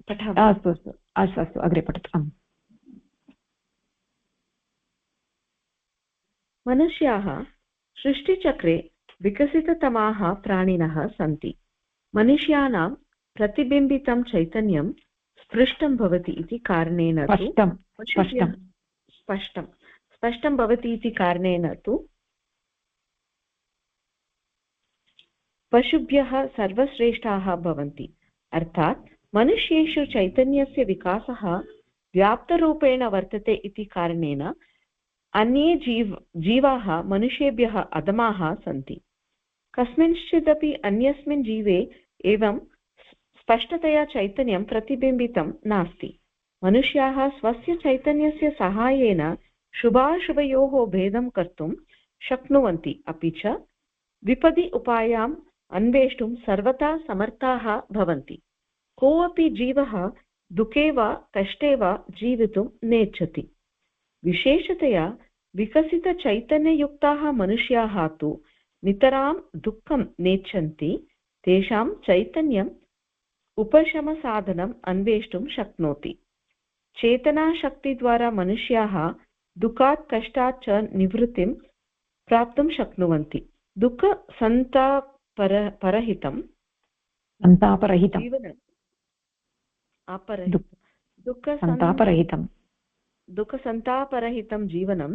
पठामि। अस्तु अग्रे पठतु। मनुष्याः सृष्टिचक्रे विकसिततमाः प्राणिनः सन्ति। मनुष्याणां प्रतिबिम्बितं चैतन्यं स्पष्टं भवति इति कारणेन स्पष्टं भवति इति कारणेन तु पशुभ्यः सर्वश्रेष्ठाः भवन्ति। अर्थात् मनुष्येषु चैतन्यस्य विकासः व्याप्तरूपेण वर्तते इति कारणेन अन्ये जीवाः मनुष्येभ्यः अधमाः सन्ति। कस्मिंश्चिदपि अन्यस्मिन् जीवे एवं स्पष्टतया चैतन्यं प्रतिबिम्बितं नास्ति। मनुष्याः स्वस्य चैतन्यस्य सहायेन शुभाशुभयोः भेदं कर्तुं शक्नुवन्ति, अपि च विपदि उपायां अन्वेष्टुं सर्वथा समर्थाः भवन्ति। कोऽपि जीवः दुःखे वा कष्टे वा जीवितुं नेच्छति। विशेषतया विकसितचैतन्ययुक्ताः मनुष्याः तु नितरां दुःखं नेच्छन्ति। तेषां चैतन्यम् उपशमसाधनम् अन्वेष्टुं शक्नोति। चेतनाशक्तिद्वारा मनुष्याः दुःखात् कष्टात् च निवृत्तिं प्राप्तुं शक्नुवन्ति। दुःखसन्तापरहितं जीवनं दुःखसन्तापरहितं जीवनं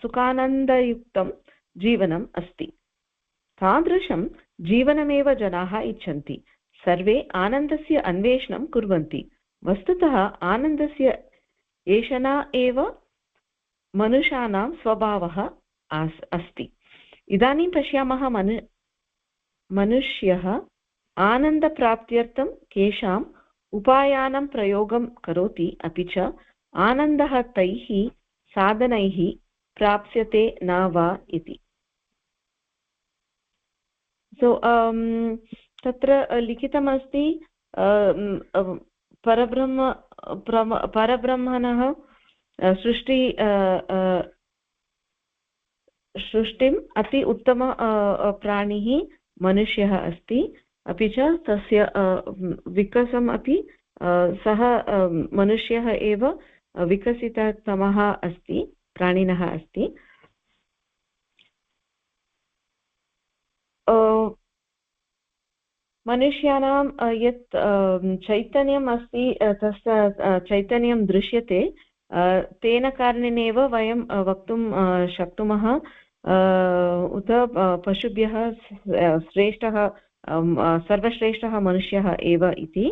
सुखानन्दयुक्तं जीवनम् अस्ति। तादृशं जीवनमेव जनाः इच्छन्ति। सर्वे आनन्दस्य अन्वेषणं कुर्वन्ति। वस्तुतः आनन्दस्य एषणा एव मनुष्याणां स्वभावः अस्ति। इदानीं पश्यामः मनुष्यः आनन्दप्राप्त्यर्थं केषाम् उपायानां प्रयोगं करोति, अपि च आनन्दः तैः साधनैः प्राप्स्यते न वा इति। तत्र लिखितमस्ति परब्रह्मणः सृष्टिम् अति उत्तम प्राणिः मनुष्यः अस्ति। अपि च तस्य विकासम् अपि सः मनुष्यः एव विकसिततमः अस्ति, प्राणिनः अस्ति। मनुष्याणां यत् चैतन्यम् अस्ति, तस्य चैतन्यं दृश्यते, तेन कारणेनैव वयं वक्तुं शक्नुमः उत पशुभ्यः श्रेष्ठः सर्वश्रेष्ठः मनुष्यः एव इति।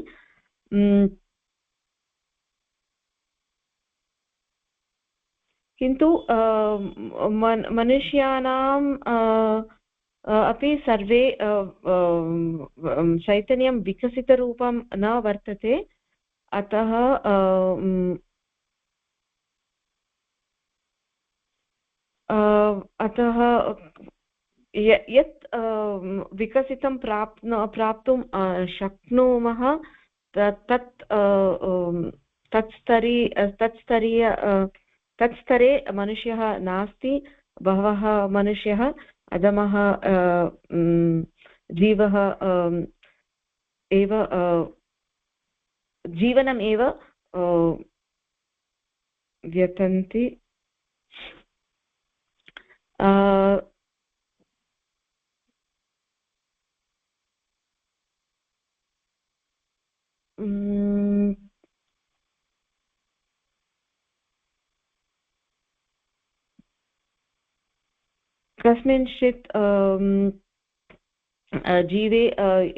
किन्तु मनुष्याणां अपि सर्वे चैतन्यं विकसितरूपं न वर्तते। अतः यत् विकसितं प्राप्तुं शक्नुमः तत्स्तरे मनुष्यः नास्ति। बहवः मनुष्यः अधमः जीवः एव जीवनम् एव व्यतन्ति। कस्मिंश्चित् जीवे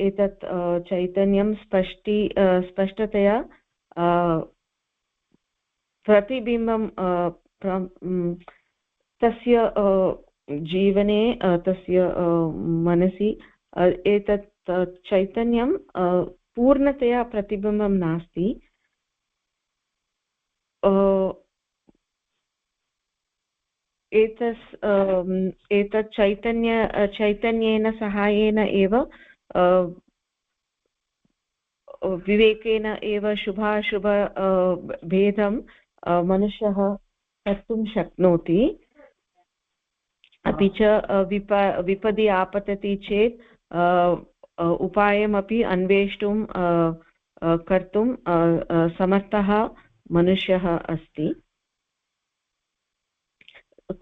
एतत् चैतन्यं स्पष्टतया प्रतिबिम्बं तस्य जीवने, तस्य मनसि एतत् चैतन्यं पूर्णतया प्रतिबिम्बं नास्ति। एतत् चैतन्येन सहायेन एव विवेकेन एव शुभाशुभ भेदं मनुष्यः कर्तुं शक्नोति। अपि च विपदि आपतति चेत् उपायमपि अन्वेष्टुं कर्तुं समर्थः मनुष्यः अस्ति।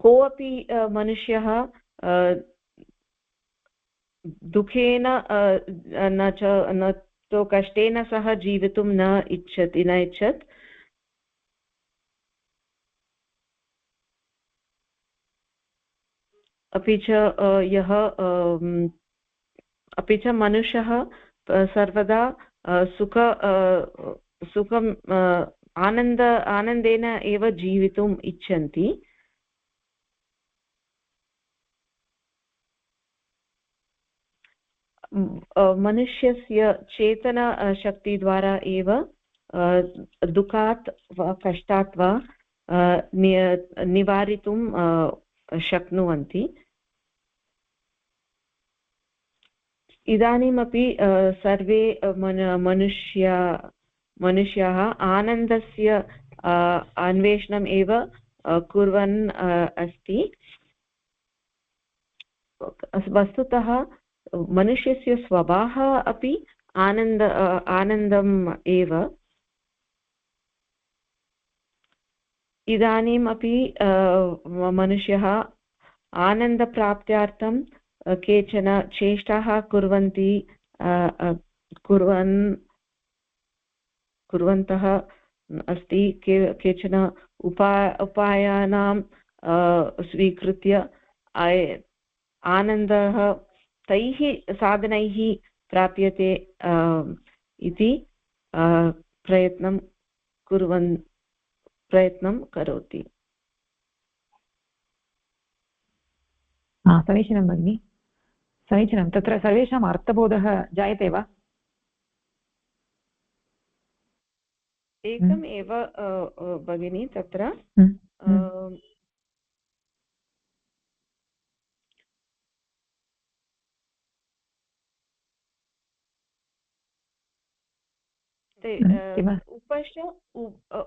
कोऽपि मनुष्यः दुःखेन न तो कष्टेन सह जीवितुं न इच्छत्। अपि च मनुष्यः सर्वदा सुखं आनन्देन एव जीवितुम् इच्छन्ति। मनुष्यस्य चेतनशक्तिद्वारा एव दुःखात् वा कष्टात् वा निवारितुं शक्नुवन्ति। इदानीमपि सर्वे मनुष्याः आनन्दस्य अन्वेषणम् एव कुर्वन् अस्ति। वस्तुतः मनुष्यस्य स्वभावः अपि आनन्दम् एव। इदानीमपि मनुष्यः आनन्दप्राप्त्यार्थं केचन चेष्टाः कुर्वन्तः अस्ति। केचन उपायानां स्वीकृत्य आनन्दः तैः साधनैः प्राप्यते इति प्रयत्नं करोति। समीचीनं भगिनि, समीचीनं। तत्र सर्वेषाम् अर्थबोधः जायते वा? एकम् एव भगिनी, तत्र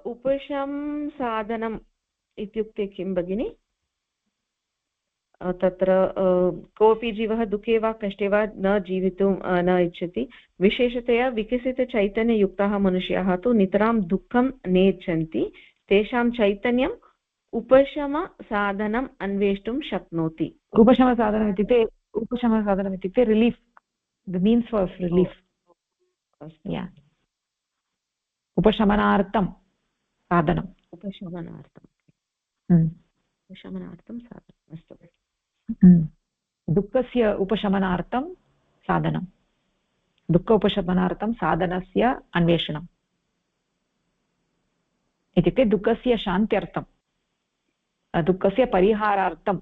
उपशम साधनम् इत्युक्ते किं भगिनि? तत्र कोऽपि जीवः दुःखे वा कष्टे वा न जीवितुं न इच्छति। विशेषतया विकसितचैतन्ययुक्ताः मनुष्याः तु नितरां दुःखं नेच्छन्ति। तेषां चैतन्यम् उपशमसाधनम् अन्वेष्टुं शक्नोति। उपशमसाधनम् इत्युक्ते relief, the means of relief. उपशमनार्थं साधनम्, उपशमनार्थं साधनम्। अस्तु। दुःखस्य उपशमनार्थं साधनं, दुःख उपशमनार्थं साधनस्य अन्वेषणम् इत्युक्ते दुःखस्य शान्त्यर्थं, दुःखस्य परिहारार्थं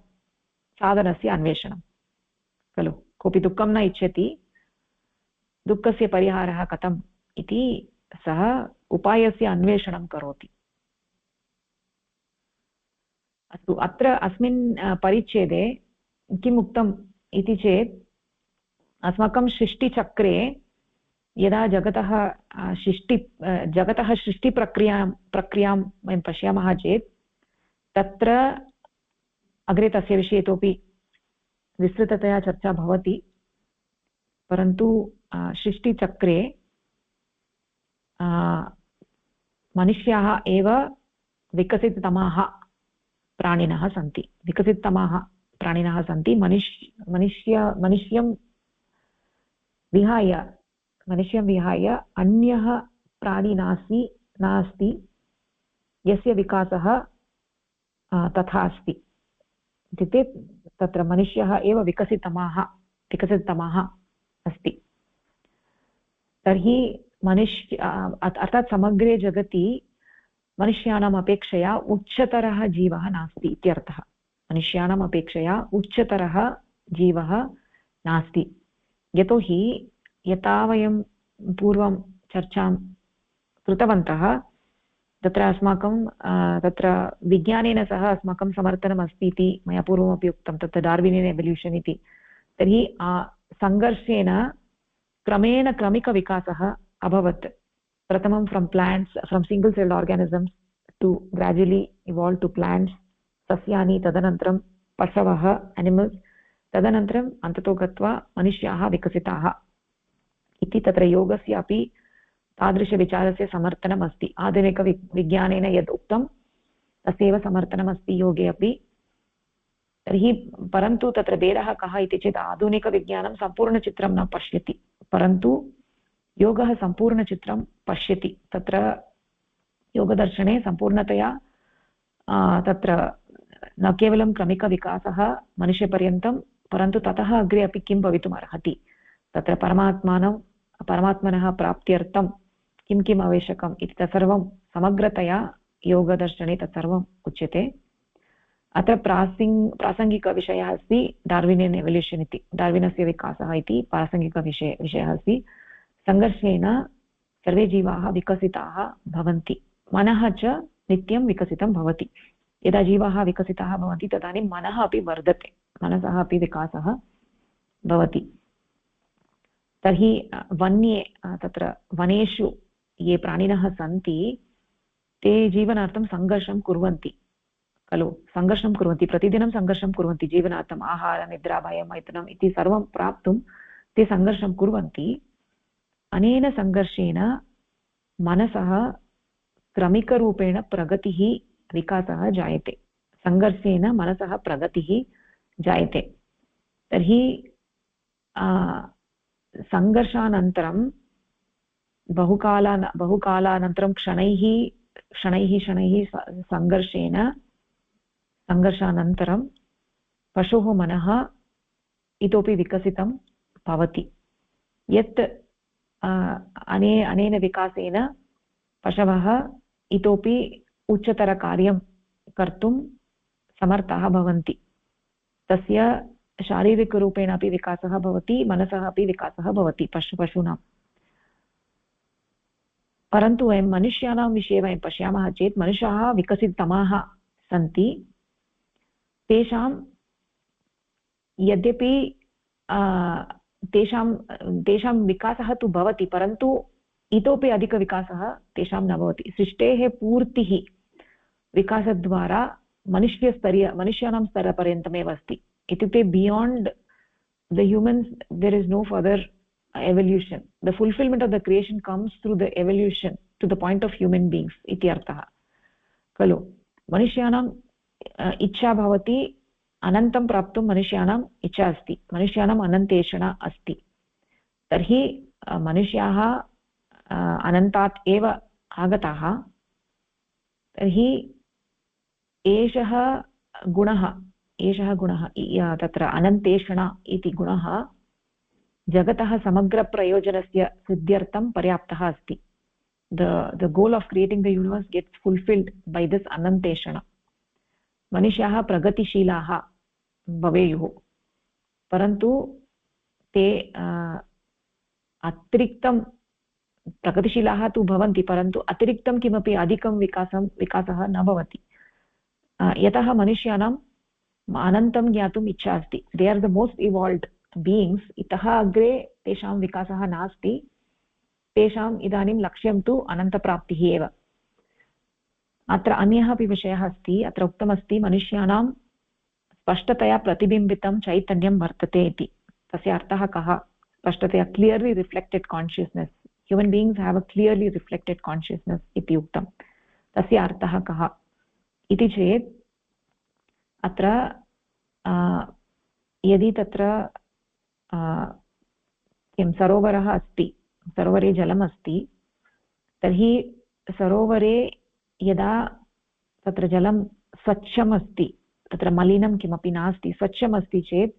साधनस्य अन्वेषणं खलु। कोऽपि दुःखं न इच्छति, दुःखस्य परिहारः कथम् इति सः उपायस्य अन्वेषणं करोति। अस्तु, अत्र अस्मिन् परिच्छेदे किम् उक्तम् इति चेत्, अस्माकं सृष्टिचक्रे यदा जगतः सृष्टिप्रक्रियां वयं पश्यामः चेत् तत्र अग्रे तस्य विषये इतोपि विस्तृततया चर्चा भवति। परन्तु सृष्टिचक्रे मनुष्याः एव विकसिततमाः प्राणिनः सन्ति। मनुष्यं विहाय अन्यः प्राणी नास्ति यस्य विकासः तथा अस्ति। इत्युक्ते तत्र मनुष्यः एव विकसिततमाः अस्ति। तर्हि अर्थात् समग्रे जगति मनुष्याणाम् अपेक्षया उच्चतरः जीवः नास्ति इत्यर्थः। मनुष्याणाम् अपेक्षया उच्चतरः जीवः नास्ति। यतोहि यथा वयं पूर्वं चर्चां कृतवन्तः, तत्र अस्माकं तत्र विज्ञानेन सह अस्माकं समर्थनम् अस्ति इति मया पूर्वमपि उक्तं, तत्र डार्विनियन् एवल्यूशन् इति। तर्हि सङ्घर्षेण क्रमेण क्रमिकविकासः अभवत्। प्रथमं from single celled organisms to gradually evolve to plants, सस्यानि, तदनन्तरं पशवः, एनिमल्स्, तदनन्तरम् अन्ततो गत्वा मनुष्याः विकसिताः इति। तत्र योगस्य अपि तादृशविचारस्य समर्थनम् अस्ति। आधुनिकविज्ञानेन यद् उक्तं तस्यैव समर्थनमस्ति योगे अपि। तर्हि परन्तु तत्र भेदः कः इति चेत्, आधुनिकविज्ञानं सम्पूर्णचित्रं न पश्यति, परन्तु योगः सम्पूर्णचित्रं पश्यति। तत्र योगदर्शने सम्पूर्णतया तत्र न केवलं क्रमिकविकासः मनुष्यपर्यन्तं, परन्तु ततः अग्रे अपि किं भवितुम् अर्हति, तत्र परमात्मनः प्राप्त्यर्थं किं किम् आवश्यकम् इति तत्सर्वं समग्रतया योगदर्शने तत्सर्वम् उच्यते। अत्र प्रासङ्गिकविषयः अस्ति डार्विनियन् एवल्यूशन् इति, डार्विनस्य विकासः इति प्रासङ्गिकविषयः अस्ति। सङ्घर्षेण सर्वे जीवाः विकसिताः भवन्ति, मनः च नित्यं विकसितं भवति। यदा जीवाः विकसिताः भवन्ति तदानीं मनः अपि वर्धते, मनसः अपि विकासः भवति। तर्हि वन्ये तत्र वनेषु ये प्राणिनः सन्ति ते जीवनार्थं सङ्घर्षं कुर्वन्ति खलु, सङ्घर्षं कुर्वन्ति, प्रतिदिनं सङ्घर्षं कुर्वन्ति जीवनार्थम्, आहार निद्रा भयं मैथुनम् इति सर्वं प्राप्तुं ते सङ्घर्षं कुर्वन्ति। अनेन सङ्घर्षेण मनसः क्रमिकरूपेण प्रगतिः विकासः जायते, सङ्घर्षेण मनसः प्रगतिः जायते। तर्हि सङ्घर्षानन्तरं बहुकालानन्तरं शनैः सङ्घर्षानन्तरं पशुः मनः इतोपि विकसितं भवति, यत् अनेन विकासेन पशवः इतोपि उच्चतरकार्यं कर्तुं समर्थाः भवन्ति। तस्य शारीरिकरूपेण अपि विकासः भवति, मनसः अपि विकासः भवति पशूनां। परन्तु वयं मनुष्याणां विषये वयं पश्यामः चेत् मनुष्याः विकसिततमाः सन्ति। तेषां यद्यपि तेषां विकासः तु भवति, परन्तु इतोपि अधिकविकासः तेषां न भवति। सृष्टेः पूर्तिः विकासद्वारा मनुष्याणां स्तरपर्यन्तमेव अस्ति। इत्युक्ते beyond the humans there is no further evolution. The fulfillment of the creation comes through the evolution to the point of human beings iti artha खलु। मनुष्याणाम् इच्छा भवति, अनन्तं प्राप्तुं मनुष्याणाम् इच्छा अस्ति, मनुष्याणाम् अनन्तेषणा अस्ति। तर्हि मनुष्याः अनन्तात् एव आगताः। तर्हि एषः गुणः तत्र अनन्तेषणा इति गुणः जगतः समग्रप्रयोजनस्य सिद्ध्यर्थं पर्याप्तः अस्ति। The goal of creating the universe gets fulfilled by this ananteshana. मनुष्याः प्रगतिशीलाः भवेयुः, परन्तु ते अतिरिक्तं प्रगतिशीलाः तु भवन्ति, परन्तु अतिरिक्तं किमपि अधिकं विकासः न भवति। यतः मनुष्याणाम् अनन्तं ज्ञातुम् इच्छा अस्ति। They are the most evolved beings. इतः अग्रे तेषां विकासः नास्ति। तेषाम् इदानीं लक्ष्यं तु अनन्तप्राप्तिः एव। अत्र अन्यः अपि विषयः अस्ति। अत्र उक्तमस्ति मनुष्याणां स्पष्टतया प्रतिबिम्बितं चैतन्यं वर्तते इति। तस्य अर्थः कः? स्पष्टतया clearly reflected consciousness, human beings have a clearly reflected consciousness इति उक्तं। तस्य अर्थः कः इति चेत् अत्र यदि तत्र किं सरोवरः अस्ति, सरोवरे जलम् अस्ति, तर्हि सरोवरे यदा तत्र जलं स्वच्छम् अस्ति, तत्र मलिनं किमपि नास्ति, स्वच्छम् अस्ति चेत्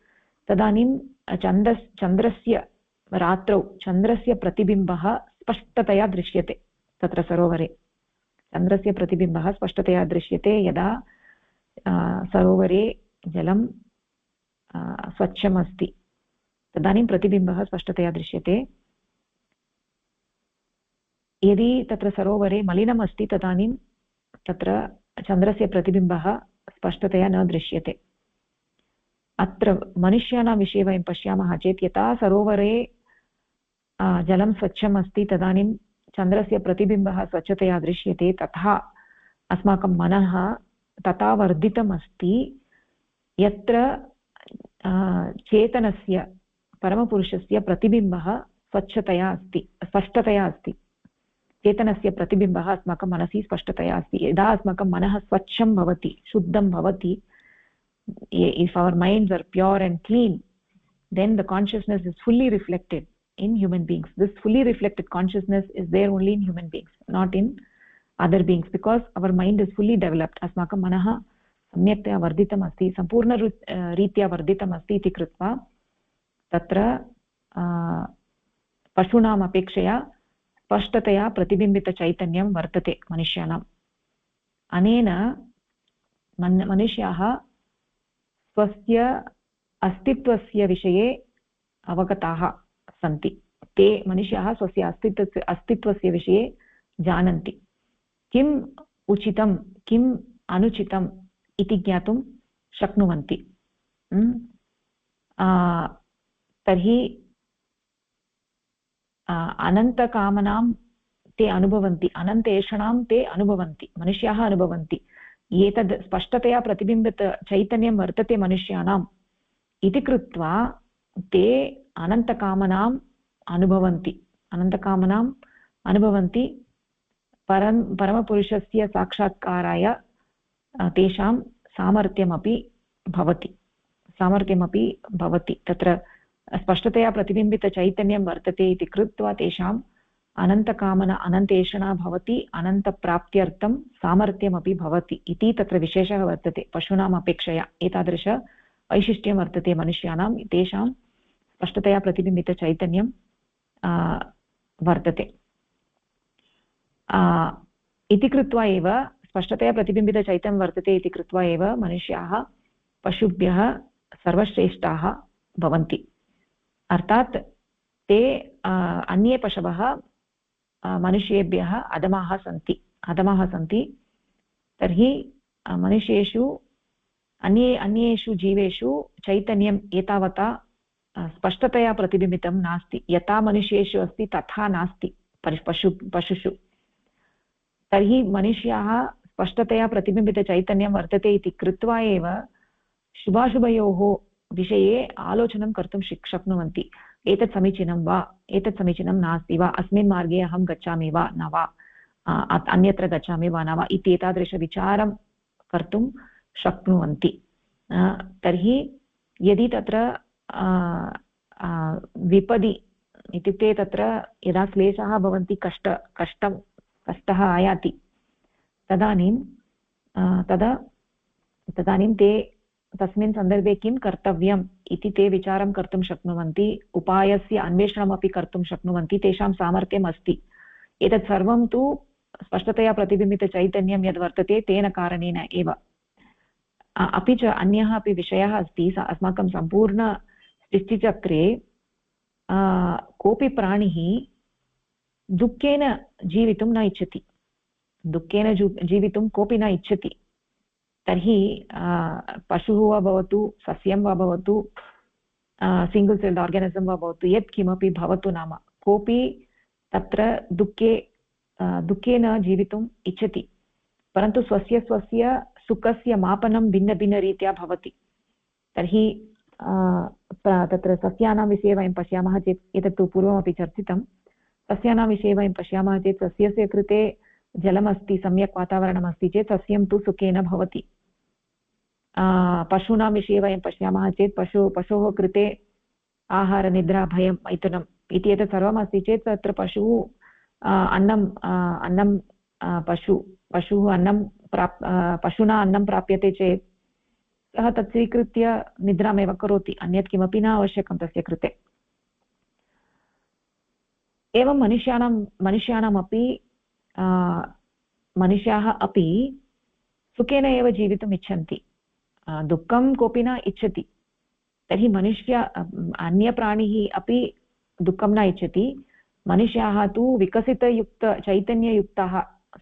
तदानीं चन्द्रस्य रात्रौ चन्द्रस्य प्रतिबिम्बः स्पष्टतया दृश्यते। तत्र सरोवरे चन्द्रस्य प्रतिबिम्बः स्पष्टतया दृश्यते। यदा सरोवरे जलं स्वच्छम् अस्ति तदानीं प्रतिबिम्बः स्पष्टतया दृश्यते। यदि तत्र सरोवरे मलिनम् अस्ति तदानीं तत्र चन्द्रस्य प्रतिबिम्बः स्पष्टतया न दृश्यते। अत्र मनुष्याणां विषये वयं पश्यामः चेत् यथा सरोवरे जलं स्वच्छम् अस्ति तदानीं चन्द्रस्य प्रतिबिम्बः स्वच्छतया दृश्यते, तथा अस्माकं मनः तथा वर्धितम् अस्ति, यत्र चेतनस्य परमपुरुषस्य प्रतिबिम्बः स्वच्छतया अस्ति, स्पष्टतया अस्ति। चेतनस्य प्रतिबिम्बः अस्माकं मनसि स्पष्टतया अस्ति। यदा अस्माकं मनः स्वच्छं भवति, शुद्धं भवति, if our minds are pure and clean, then the consciousness is fully reflected in human beings. This fully reflected consciousness is there only in human beings, not in other beings, because our mind is fully developed. अस्माकं मनः सम्यक्तया वर्धितम् अस्ति, सम्पूर्णरीत्या वर्धितम् अस्ति इति कृत्वा तत्र पशूनाम् अपेक्षया स्पष्टतया प्रतिबिम्बितचैतन्यं वर्तते मनुष्याणाम्। अनेन मनुष्याः स्वस्य अस्तित्वस्य विषये अवगताः सन्ति। ते मनुष्याः स्वस्य अस्तित्वस्य विषये जानन्ति, किम् उचितं किम् अनुचितम् इति ज्ञातुं शक्नुवन्ति। तर्हि अनन्तकामनां ते अनुभवन्ति, अनन्तेषणां ते अनुभवन्ति, मनुष्याः अनुभवन्ति। एतद् स्पष्टतया प्रतिबिम्बित चैतन्यं वर्तते मनुष्याणाम् इति कृत्वा ते अनन्तकामनाम् अनुभवन्ति, अनन्तकामनाम् अनुभवन्ति। परमपुरुषस्य साक्षात्काराय तेषां सामर्थ्यमपि भवति। तत्र स्पष्टतया प्रतिबिम्बितचैतन्यं वर्तते इति कृत्वा तेषाम् अनन्तकामना अनन्तेषणा भवति, अनन्तप्राप्त्यर्थं सामर्थ्यमपि भवति इति तत्र विशेषः वर्तते। पशूनाम् अपेक्षया एतादृश वैशिष्ट्यं वर्तते मनुष्याणां, तेषां स्पष्टतया प्रतिबिम्बितचैतन्यं वर्तते इति कृत्वा एव स्पष्टतया प्रतिबिम्बितचैतन्यं वर्तते इति कृत्वा एव मनुष्याः पशुभ्यः सर्वश्रेष्ठाः भवन्ति। अर्थात् ते अन्ये पशवः मनुष्येभ्यः अधमाः सन्ति। तर्हि मनुष्येषु अन्येषु जीवेषु चैतन्यम् एतावता स्पष्टतया प्रतिबिम्बितं नास्ति। यथा मनुष्येषु अस्ति तथा नास्ति पशुषु। तर्हि मनुष्याः स्पष्टतया प्रतिबिम्बितचैतन्यं वर्तते इति कृत्वा एव शुभाशुभयोः विषये आलोचनं कर्तुं शक्नुवन्ति। एतत् समीचीनं वा, एतत् समीचीनं नास्ति वा, अस्मिन् मार्गे अहं गच्छामि वा न वा, अन्यत्र गच्छामि वा न वा इति एतादृशविचारं कर्तुं शक्नुवन्ति। तर्हि यदि तत्र विपदि इत्युक्ते तत्र यदा क्लेशः भवन्ति, कष्टः आयाति, तदानीं ते तस्मिन् सन्दर्भे किं कर्तव्यम् इति ते विचारं कर्तुं शक्नुवन्ति, उपायस्य अन्वेषणमपि कर्तुं शक्नुवन्ति, तेषां सामर्थ्यम् अस्ति। एतत् सर्वं तु स्पष्टतया प्रतिबिम्बितचैतन्यं यद् वर्तते तेन कारणेन एव। अपि च अन्यः अपि विषयः अस्ति। अस्माकं सम्पूर्णसृष्टिचक्रे कोऽपि प्राणिः दुःखेन जीवितुं न इच्छति, दुःखेन जीवितुं कोऽपि न इच्छति। तर्हि पशुः वा भवतु, सस्यं वा भवतु, सिङ्गल् सेल्ड आर्गानिसम् वा भवतु, यत् किमपि भवतु, नाम कोऽपि तत्र दुःखे न जीवितुम् इच्छति, परन्तु स्वस्य सुखस्य मापनं भिन्नभिन्नरीत्या भवति। तर्हि तत्र सस्यानां विषये वयं पश्यामः चेत्, एतत्तु पूर्वमपि चर्चितं, सस्यानां विषये वयं पश्यामः चेत् सस्यस्य कृते जलमस्ति, सम्यक् वातावरणमस्ति चेत् सस्यं तु सुखेन भवति। पशूनां विषये वयं पश्यामः चेत् पशोः कृते आहार, निद्रा, भयं, मैथुनम् इति एतत् सर्वम् अस्ति चेत् तत्र पशुः पशुना अन्नं प्राप्यते चेत् सः तत् स्वीकृत्य निद्रामेव करोति, अन्यत् किमपि न आवश्यकं तस्य कृते। एवं मनुष्याः अपि सुखेन एव जीवितुम् इच्छन्ति, दुःखं कोऽपि न इच्छति। तर्हि अन्यप्राणिः अपि दुःखं न इच्छति। मनुष्याः तु चैतन्ययुक्ताः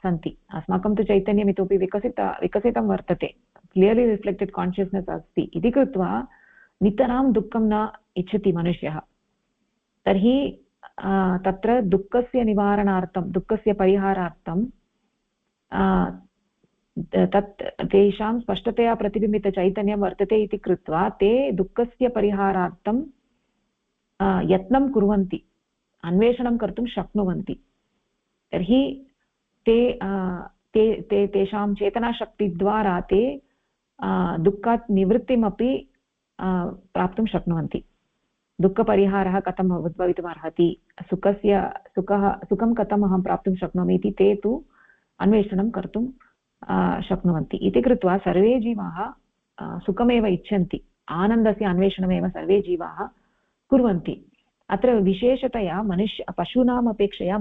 सन्ति। अस्माकं तु चैतन्यम् इतोपि विकसितं वर्तते, क्लियर्लि रिफ्लेक्टेड् कान्शियस्नेस् अस्ति इति कृत्वा नितरां दुःखं न इच्छति मनुष्यः। तर्हि तत्र दुःखस्य निवारणार्थं, दुःखस्य परिहारार्थं तत् तेषां स्पष्टतया प्रतिबिम्बितचैतन्यं वर्तते इति कृत्वा ते दुःखस्य परिहारार्थं यत्नं कुर्वन्ति, अन्वेषणं कर्तुं शक्नुवन्ति। तर्हि तेषां चेतनाशक्तिद्वारा ते दुःखात् निवृत्तिमपि प्राप्तुं शक्नुवन्ति। दुःखपरिहारः कथं भवितुमर्हति, सुखं कथम् अहं प्राप्तुं शक्नोमि इति ते तु अन्वेषणं कर्तुं शक्नुवन्ति। इति कृत्वा सर्वे जीवाः सुखमेव इच्छन्ति, आनन्दस्य अन्वेषणमेव सर्वे जीवाः कुर्वन्ति। अत्र विशेषतया पशूनाम् अपेक्षया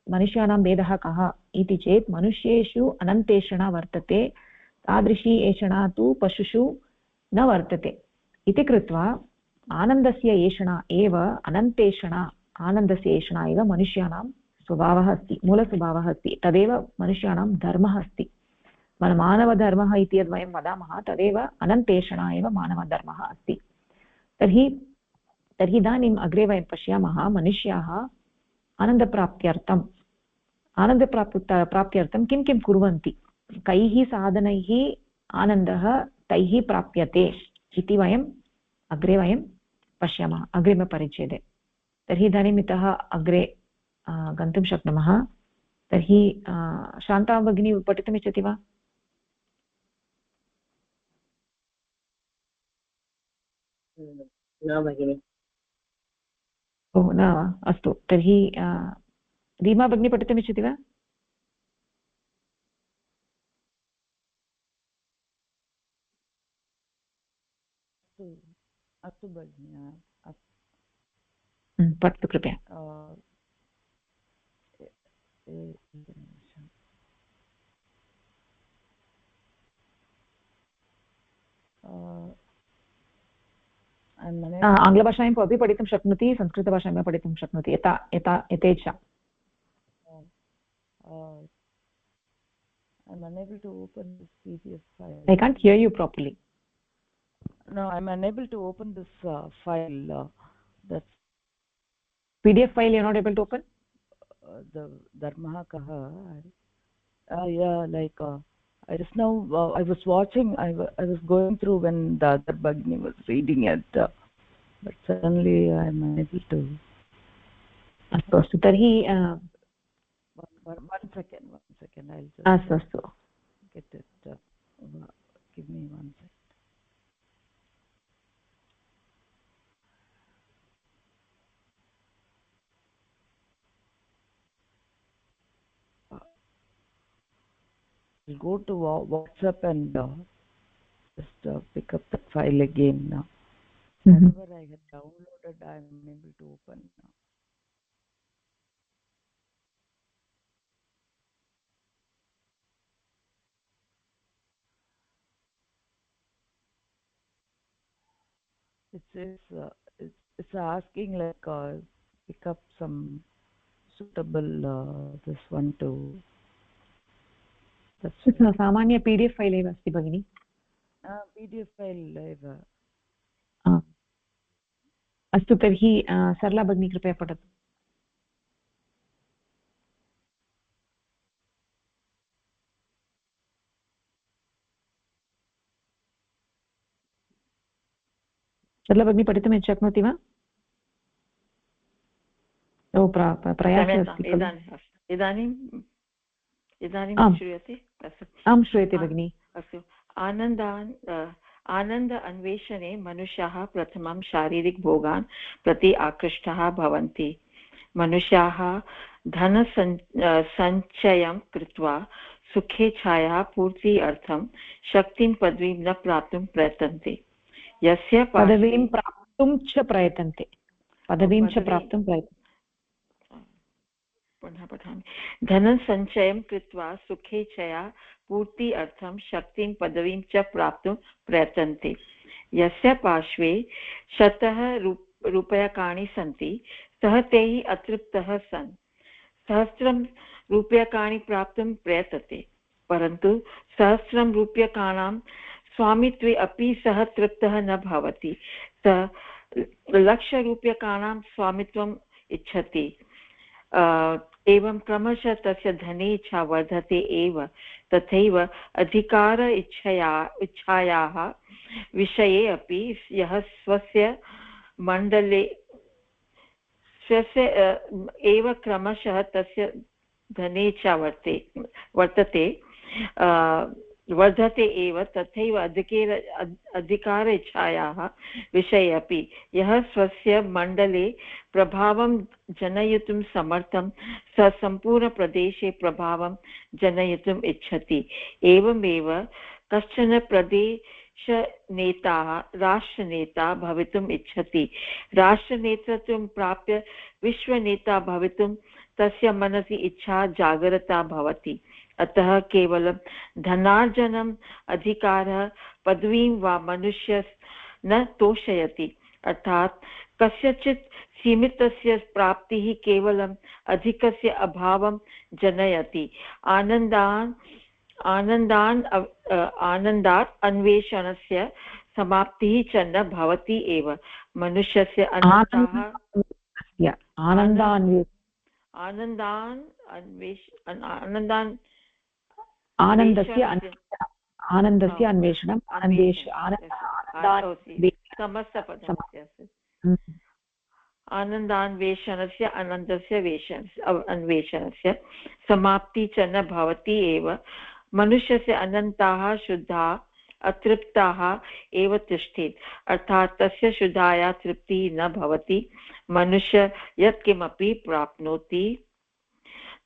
मनुष्याणां भेदः कः इति चेत्, मनुष्येषु अनन्तेषणा वर्तते, तादृशी एषणा तु पशुषु न वर्तते। इति कृत्वा आनन्दस्य एषणा एव मनुष्याणां स्वभावः अस्ति, मूलस्वभावः अस्ति। तदेव मनुष्याणां धर्मः अस्ति, मानवधर्मः इति यद् वयं वदामः तदेव अनन्तेषणा एव मानवधर्मः अस्ति। तर्हि इदानीम् अग्रे वयं पश्यामः, मनुष्याः आनन्दप्राप्त्यर्थं किं किं कुर्वन्ति, कैः साधनैः आनन्दः तैः प्राप्यते इति वयम् अग्रे वयं पश्यामः अग्रिमपरिच्छेदे। तर्हि इदानीम् इतः अग्रे गन्तुं शक्नुमः। तर्हि शान्ता भगिनी पठितुमिच्छति वा? न भगिनि। ओ न वा? अस्तु, तर्हि रीमा भगिनी पठितुमिच्छति वा? अस्तु भगिनि, पठतु कृपया। आङ्ग्लभाषायाम् अपि पठितुं शक्नोति, संस्कृतभाषायां पठितुं शक्नोति, यथेच्छा। I'm unable to open this PDF file. I can't hear you properly. No, I'm unable to open this file. That's PDF file you're not able to open? The Dharmah Kaha. Yeah, like I just now I was watching. I was going through when the other Bhagini was reading it, but suddenly I'm unable to. अस्तु तर्हि one second. अस्तु I'll just अस्तु get it. Give me 1 second. I'll go to WhatsApp and just pick up that file again now. Whatever I had downloaded, I'm unable to open now. It's asking like pick up some suitable this one to. That's सामान्य PDF file एव अस्ति भगिनि। PDF file एव। अस्तु तर्हि सरला भगिनी कृपया पठतु। सरला भगिनी पठितुं शक्नोति वा? प्रयासः अस्ति। इदानीं श्रूयते? आं श्रूयते भगिनि। अस्तु। आनन्द अन्वेषणे मनुष्याः प्रथमं शारीरिकभोगान् प्रति आकृष्टाः भवन्ति। मनुष्याः धनसञ्चयं कृत्वा सुखेच्छायाः पूर्ति अर्थं शक्तिं पदवीं न प्राप्तुं प्रयतन्ते। यस्य पदवीं प्राप्तुं च प्रयतन्ते। पुनः पठामि। धनसञ्चयं कृत्वा सुखेच्छया पूर्ति अर्थं शक्तिं पदवीं च प्राप्तुं प्रयतन्ते। यस्य पार्श्वे 100 रूप्यकाणि सन्ति सः तैः अतृप्तः सन् 1000 रूप्यकाणि प्राप्तुं प्रयतते, परन्तु 1000 रूप्यकाणां स्वामित्वे अपि सः तृप्तः न भवति। सः 1,00,000 रूप्यकाणां स्वामित्वम् इच्छति। एवं क्रमशः तस्य धने इच्छा वर्धते एव। तथैव अधिकार इच्छायाः विषये अपि यः स्वस्य मण्डले एव क्रमशः तस्य धने इच्छा वर्धते एव। तथैव अधिकार इच्छायाः विषये अपि यः स्वस्य मण्डले प्रभावं जनयितुं समर्थं सः सम्पूर्णप्रदेशे प्रभावं जनयितुम् इच्छति। एवमेव कश्चन प्रदेशनेता राष्ट्रनेता भवितुम् इच्छति। राष्ट्रनेतृत्वं प्राप्य विश्वनेता भवितुं तस्य मनसि इच्छा जागरिता भवति। अतः केवलं धनार्जनम् अधिकारः पदवीं वा मनुष्य न तोषयति, अर्थात् कस्यचित् सीमितस्य प्राप्तिः केवलम् अधिकस्य अभावं जनयति। आनन्दात् अन्वेषणस्य समाप्तिः च न भवति एव। मनुष्यस्य आनन्दान् आनन्दान् आनन्दस्य अन्वेषणम् समस्तपदमस्ति आनन्दान्वेषणस्य अनन्तस्य अन्वेषणस्य समाप्ति च न भवति एव। मनुष्यस्य अनन्ताः शुद्धाः अतृप्ताः एव तिष्ठेत्, अर्थात् तस्य शुद्धाया तृप्तिः न भवति। मनुष्य यत्किमपि प्राप्नोति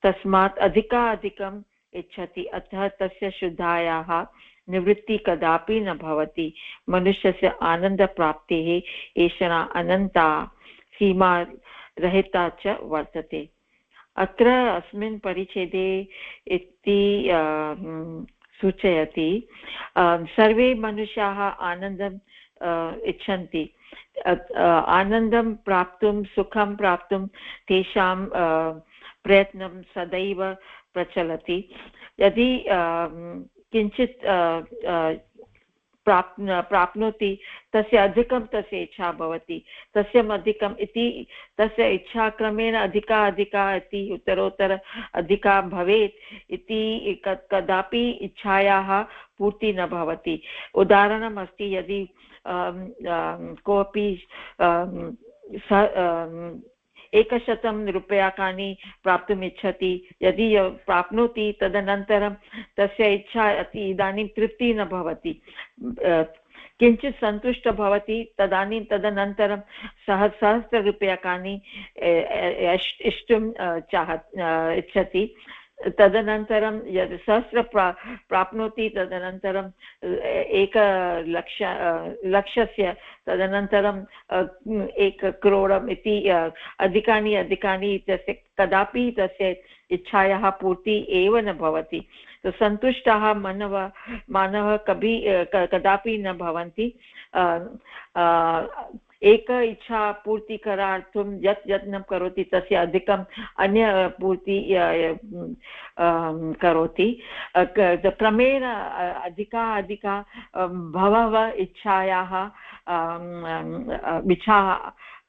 तस्मात् अधिकाधिकम् इच्छति, अतः तस्य शुद्धायाः निवृत्ति कदापि न भवति। मनुष्यस्य आनन्दप्राप्तेः एषा अनन्ता सीमा रहिता च वर्तते। अत्र अस्मिन् परिच्छेदे इति सूचयति सर्वे मनुष्याः आनन्दम् इच्छन्ति। आनन्दं प्राप्तुं सुखं प्राप्तुं तेषां प्रयत्नं सदैव प्रचलति। यदि किञ्चित् प्राप्नोति तस्य अधिकं तस्य इच्छा भवति, तस्य अधिकम् इति तस्य इच्छा क्रमेण अधिका इति उत्तरोत्तर अधिका भवेत् इति कदापि इच्छायाः पूर्तिः न भवति। उदाहरणमस्ति, यदि कोऽपि 100 रूप्यकाणि प्राप्तुम् इच्छति, यदि प्राप्नोति तदनन्तरं तस्य इच्छा इदानीं तृप्तिः न भवति, किञ्चित् सन्तुष्टः भवति, तदनन्तरं 100 रूप्यकाणि इष्टुम् इच्छति। तदनन्तरं यद् 100 प्राप्नोति तदनन्तरं 1,00,000 तदनन्तरं 1,00,00,000 इति अधिकानि तस्य कदापि तस्य इच्छायाः पूर्ति एव न भवति। तो सन्तुष्टाः मानवः कदापि न भवन्ति। एक इच्छा पूर्तिकरार्थं यत् यत्नं करोति तस्य अधिकम् अन्य पूर्ति करोति। क्रमेण अधिका बहवः इच्छायाः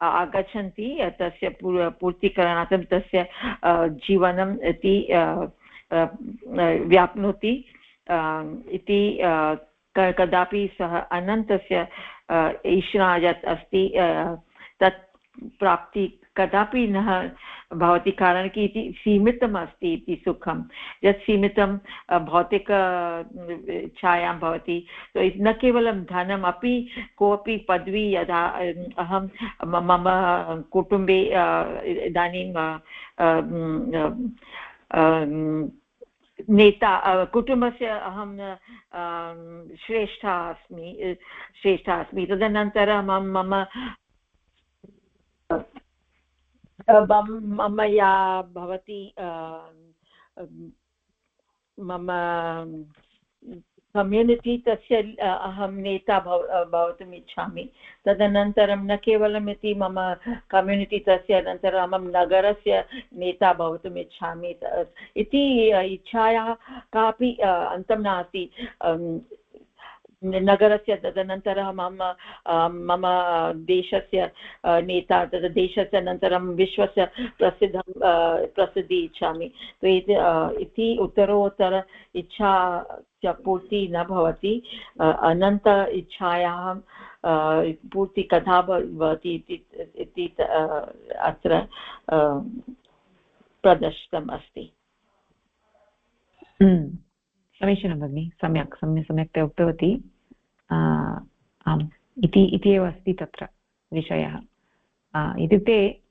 आगच्छन्ति, तस्य पूर्तिकरणार्थं तस्य जीवनम् इति व्याप्नोति इति कदापि सः अनन्तस्य ईश्वरा यत् अस्ति तत् प्राप्ति कदापि न भवति, कारणं कि इति सीमितम् अस्ति इति सुखं। यत् सीमितं भौतिक इच्छायां भवति, तो न केवलं धनम् अपि कोऽपि पदवी, यदा अहं मम कुटुम्बे इदानीं नेता कुटुम्बस्य अहं श्रेष्ठा अस्मि, तदनन्तरं मम या भवति मम कम्युनिटी, तस्य अहं नेता भवितुम् इच्छामि। तदनन्तरं न केवलम् इति मम कम्युनिटी, तस्य अनन्तरं अहं नगरस्य नेता भवितुम् इच्छामि इति इच्छायाः कापि अन्तं नास्ति। नगरस्य तदनन्तरं मम देशस्य नेता, तद् देशस्य अनन्तरं विश्वस्य प्रसिद्धि इच्छामि। तो इति उत्तरोत्तर इच्छा पूर्ति न भवति। अनन्त इच्छायाः पूर्ति कथा भवति इति अत्र प्रदर्शितम् अस्ति। समीचीनं भगिनि, सम्यक्तया उक्तवती। आम्, इति एव अस्ति तत्र विषयः। इत्युक्ते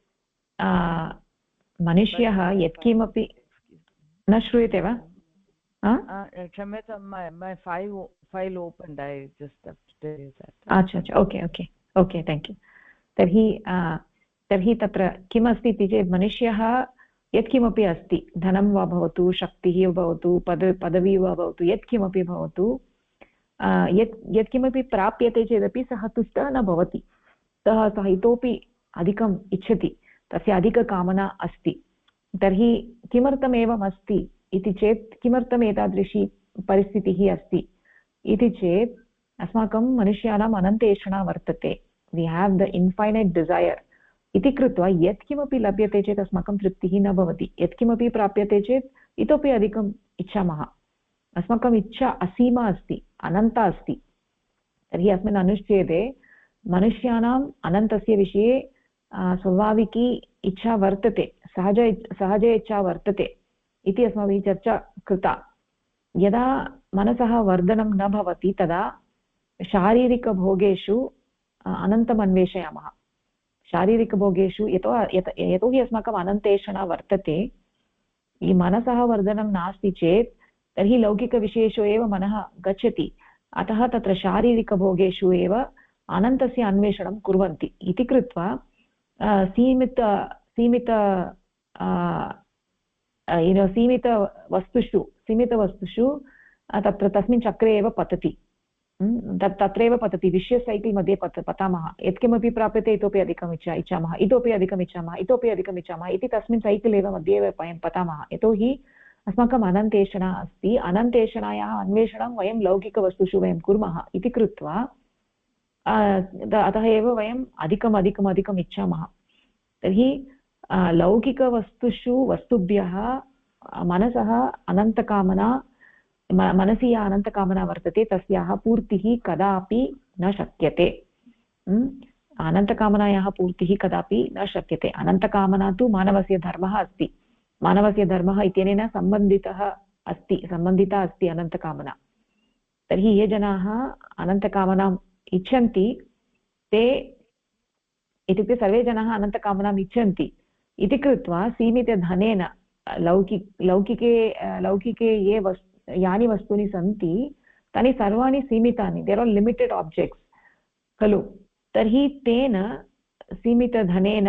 मनुष्यः यत्किमपि न श्रूयते वा? क्षम्यतां, my file opened, I just have to tell you that. अच्छा, ओके, थैंक यू। तर्हि तत्र किमस्ति इति चेत् मनुष्यः यत्किमपि अस्ति, धनं वा भवतु, शक्तिः भवतु, पदवी वा भवतु, यत्किमपि भवतु, यत्किमपि प्राप्यते चेदपि सः तुष्टः न भवति। सः इतोपि अधिकम् इच्छति, तस्य अधिककामना अस्ति। तर्हि किमर्थम् एवम् अस्ति इति चेत्, किमर्थम् एतादृशी परिस्थितिः अस्ति इति चेत्, अस्माकं मनुष्याणाम् अनन्तेषणा वर्तते। we have the infinite desire इति कृत्वा यत्किमपि लभ्यते चेत् अस्माकं तृप्तिः न भवति। यत्किमपि प्राप्यते चेत् इतोपि अधिकम् इच्छामः। अस्माकम् इच्छा असीमा अस्ति, अनन्ता अस्ति। तर्हि अस्मिन् अनुच्छेदे मनुष्याणाम् अनन्तस्य विषये स्वाभाविकी इच्छा वर्तते, सहज इच्छा वर्तते इति अस्माभिः चर्चा कृता। यदा मनसः वर्धनं न भवति तदा शारीरिकभोगेषु अनन्तम् अन्वेषयामः। शारीरिकभोगेषु यतोहि अस्माकम् अनन्तेषणा वर्तते, यदि मनसः वर्धनं नास्ति चेत् तर्हि लौकिकविषयेषु एव मनः गच्छति। अतः तत्र शारीरिकभोगेषु एव अनन्तस्य अन्वेषणं कुर्वन्ति इति कृत्वा सीमितवस्तुषु तत्र तस्मिन् चक्रे एव पतति, तत्रैव पतति। विशियस् सैकल् मध्ये पतामः। यत्किमपि प्राप्यते इतोपि अधिकम् इच्छामः, इतोपि अधिकम् इच्छामः, इतोपि अधिकम् इच्छामः इति तस्मिन् सैकल् एव मध्ये एव वयं पतामः। यतोहि अस्माकम् अनन्तेषणा अस्ति। अनन्तेषणायाः अन्वेषणं वयं लौकिकवस्तुषु वयं कुर्मः इति कृत्वा अतः एव वयम् अधिकम् इच्छामः। तर्हि लौकिकवस्तुषु वस्तुभ्यः मनसः अनन्तकामना, मनसि या अनन्तकामना वर्तते तस्याः पूर्तिः कदापि न शक्यते। अनन्तकामनायाः पूर्तिः कदापि न शक्यते। अनन्तकामना तु मानवस्य धर्मः अस्ति। मानवस्य धर्मः इत्यनेन सम्बन्धिता अस्ति अनन्तकामना। तर्हि ये जनाः अनन्तकामनाम् इच्छन्ति ते, इत्युक्ते सर्वे जनाः अनन्तकामनाम् इच्छन्ति इति कृत्वा सीमितधनेन लौकिके यानि वस्तूनि सन्ति तानि सर्वाणि सीमितानि, देर् आर् लिमिटेड् आब्जेक्ट्स् खलु। तर्हि तेन सीमितधनेन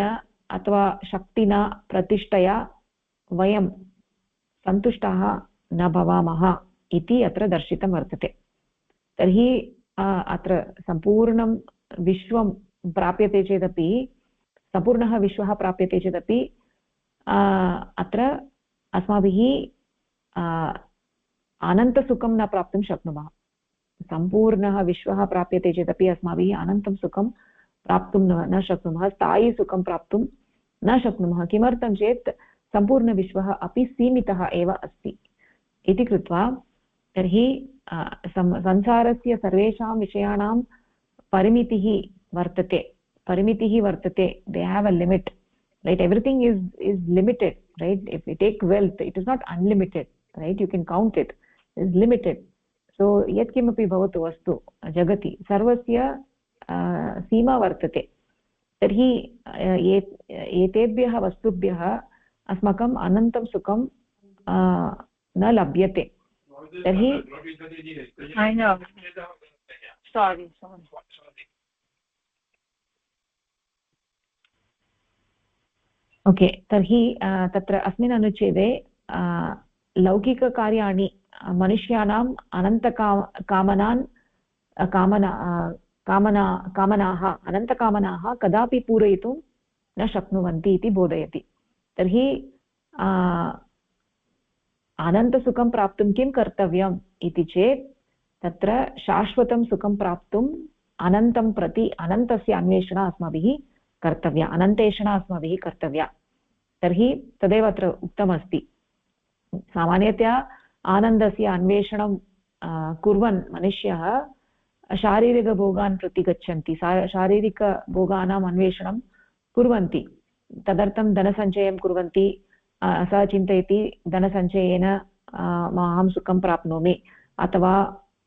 अथवा शक्तिना, प्रतिष्ठया वयं सन्तुष्टाः न भवामः इति अत्र दर्शितं वर्तते। तर्हि अत्र सम्पूर्णं विश्वं प्राप्यते चेदपि, सम्पूर्णः विश्वः प्राप्यते चेदपि अत्र अस्माभिः अनन्तसुखं न प्राप्तुं शक्नुमः। सम्पूर्णः विश्वः प्राप्यते चेदपि अस्माभिः अनन्तं सुखं प्राप्तुं न शक्नुमः, स्थायीसुखं प्राप्तुं न शक्नुमः। किमर्थं चेत् सम्पूर्णविश्वः अपि सीमितः एव अस्ति इति कृत्वा तर्हि संसारस्य सर्वेषां विषयाणां परिमितिः वर्तते। They have a limit, right? Everything is limited, right? If you take wealth, it is not unlimited, right? You can count it. It is limited. So yat kimapi bhavatu vastu jagati sarvasya सीमा वर्तते। तर्हि एतेभ्यः वस्तुभ्यः अस्माकम् अनन्तं सुखं न लभ्यते। तर्हि okay, तर्हि तत्र अस्मिन् अनुच्छेदे लौकिककार्याणि मनुष्याणाम् अनन्तकामनाः कदापि पूरयितुं न शक्नुवन्ति इति बोधयति। तर्हि अनन्तसुखं प्राप्तुं किं कर्तव्यम् इति चेत् तत्र शाश्वतं सुखं प्राप्तुम् अनन्तं प्रति अनन्तस्य अन्वेषणा अस्माभिः कर्तव्या, अनन्तेषणा अस्माभिः कर्तव्या। तर्हि तदेव अत्र उक्तमस्ति। सामान्यतया आनन्दस्य अन्वेषणं कुर्वन् मनुष्यः शारीरिकभोगान् प्रति गच्छन्ति, शारीरिकभोगानाम् अन्वेषणं कुर्वन्ति। तदर्थं धनसञ्चयं कुर्वन्ति। सः चिन्तयति धनसञ्चयेन अहं सुखं प्राप्नोमि, अथवा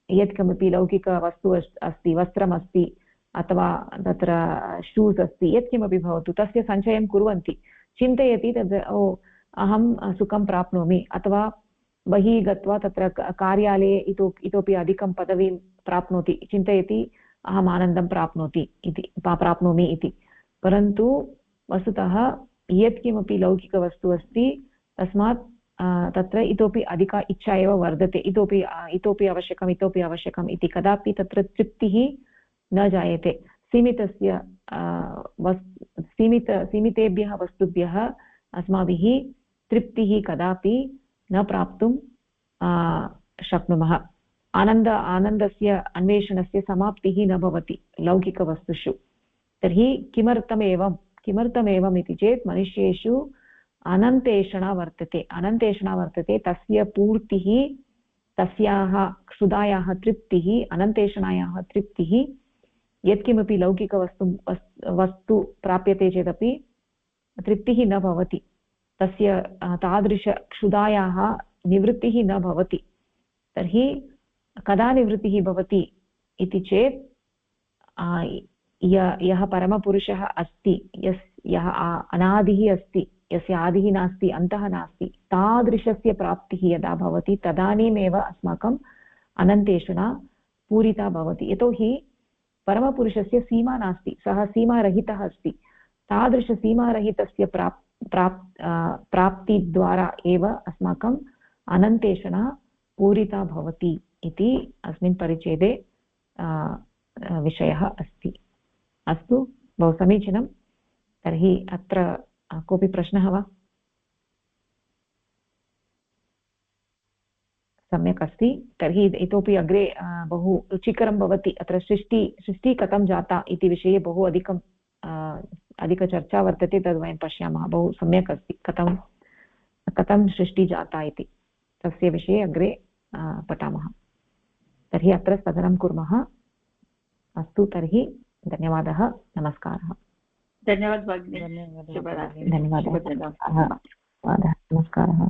यत्किमपि लौकिकवस्तु अस्ति, वस्त्रमस्ति अथवा तत्र शूस् अस्ति, यत्किमपि भवतु तस्य सञ्चयं कुर्वन्ति। चिन्तयति तद् अहं सुखं प्राप्नोमि, अथवा बहिः गत्वा तत्र कार्यालये इतोपि अधिकं पदवीं प्राप्नोति, चिन्तयति अहम् आनन्दं प्राप्नोमि इति। परन्तु वस्तुतः यत्किमपि लौकिकवस्तु अस्ति तस्मात् तत्र इतोपि अधिका इच्छा एव वर्धते, इतोपि आवश्यकम् इति। कदापि तत्र तृप्तिः न जायते। सीमितेभ्यः वस्तुभ्यः अस्माभिः तृप्तिः कदापि न प्राप्तुं शक्नुमः। आनन्दस्य अन्वेषणस्य समाप्तिः न भवति लौकिकवस्तुषु। तर्हि किमर्थम् एवं, किमर्थमेवम् इति चेत् मनुष्येषु अनन्तेषणा वर्तते तस्य पूर्तिः तस्याः क्षुधायाः तृप्तिः अनन्तेषणायाः तृप्तिः यत्किमपि वस्तु प्राप्यते चेदपि तृप्तिः न भवति तस्य तादृशक्षुधायाः निवृत्तिः न भवति तर्हि कदा निवृत्तिः भवति इति चेत् यः परमपुरुषः अस्ति यः अनादिः अस्ति यस्य आदिः नास्ति अन्तः नास्ति तादृशस्य प्राप्तिः यदा भवति तदानीमेव अस्माकम् अनन्तेषणा पूरिता भवति यतोहि परमपुरुषस्य सीमा नास्ति सः सीमारहितः अस्ति तादृशसीमारहितस्य प्राप्तिद्वारा एव अस्माकम् अनन्तेषणा पूरिता भवति इति अस्मिन् परिच्छेदे विषयः अस्ति अस्तु बहु समीचीनं तर्हि अत्र कोऽपि प्रश्नः वा सम्यक् अस्ति तर्हि इतोपि अग्रे बहु रुचिकरं भवति अत्र सृष्टिः कथं जाता इति विषये बहु अधिकचर्चा वर्तते तद् वयं पश्यामः बहु सम्यक् अस्ति कथं सृष्टिः जाता इति तस्य विषये अग्रे पठामः तर्हि अत्र स्थगनं कुर्मः अस्तु तर्हि धन्यवादः नमस्कारः धन्यवादः भगिनी धन्यवादः नमस्कारः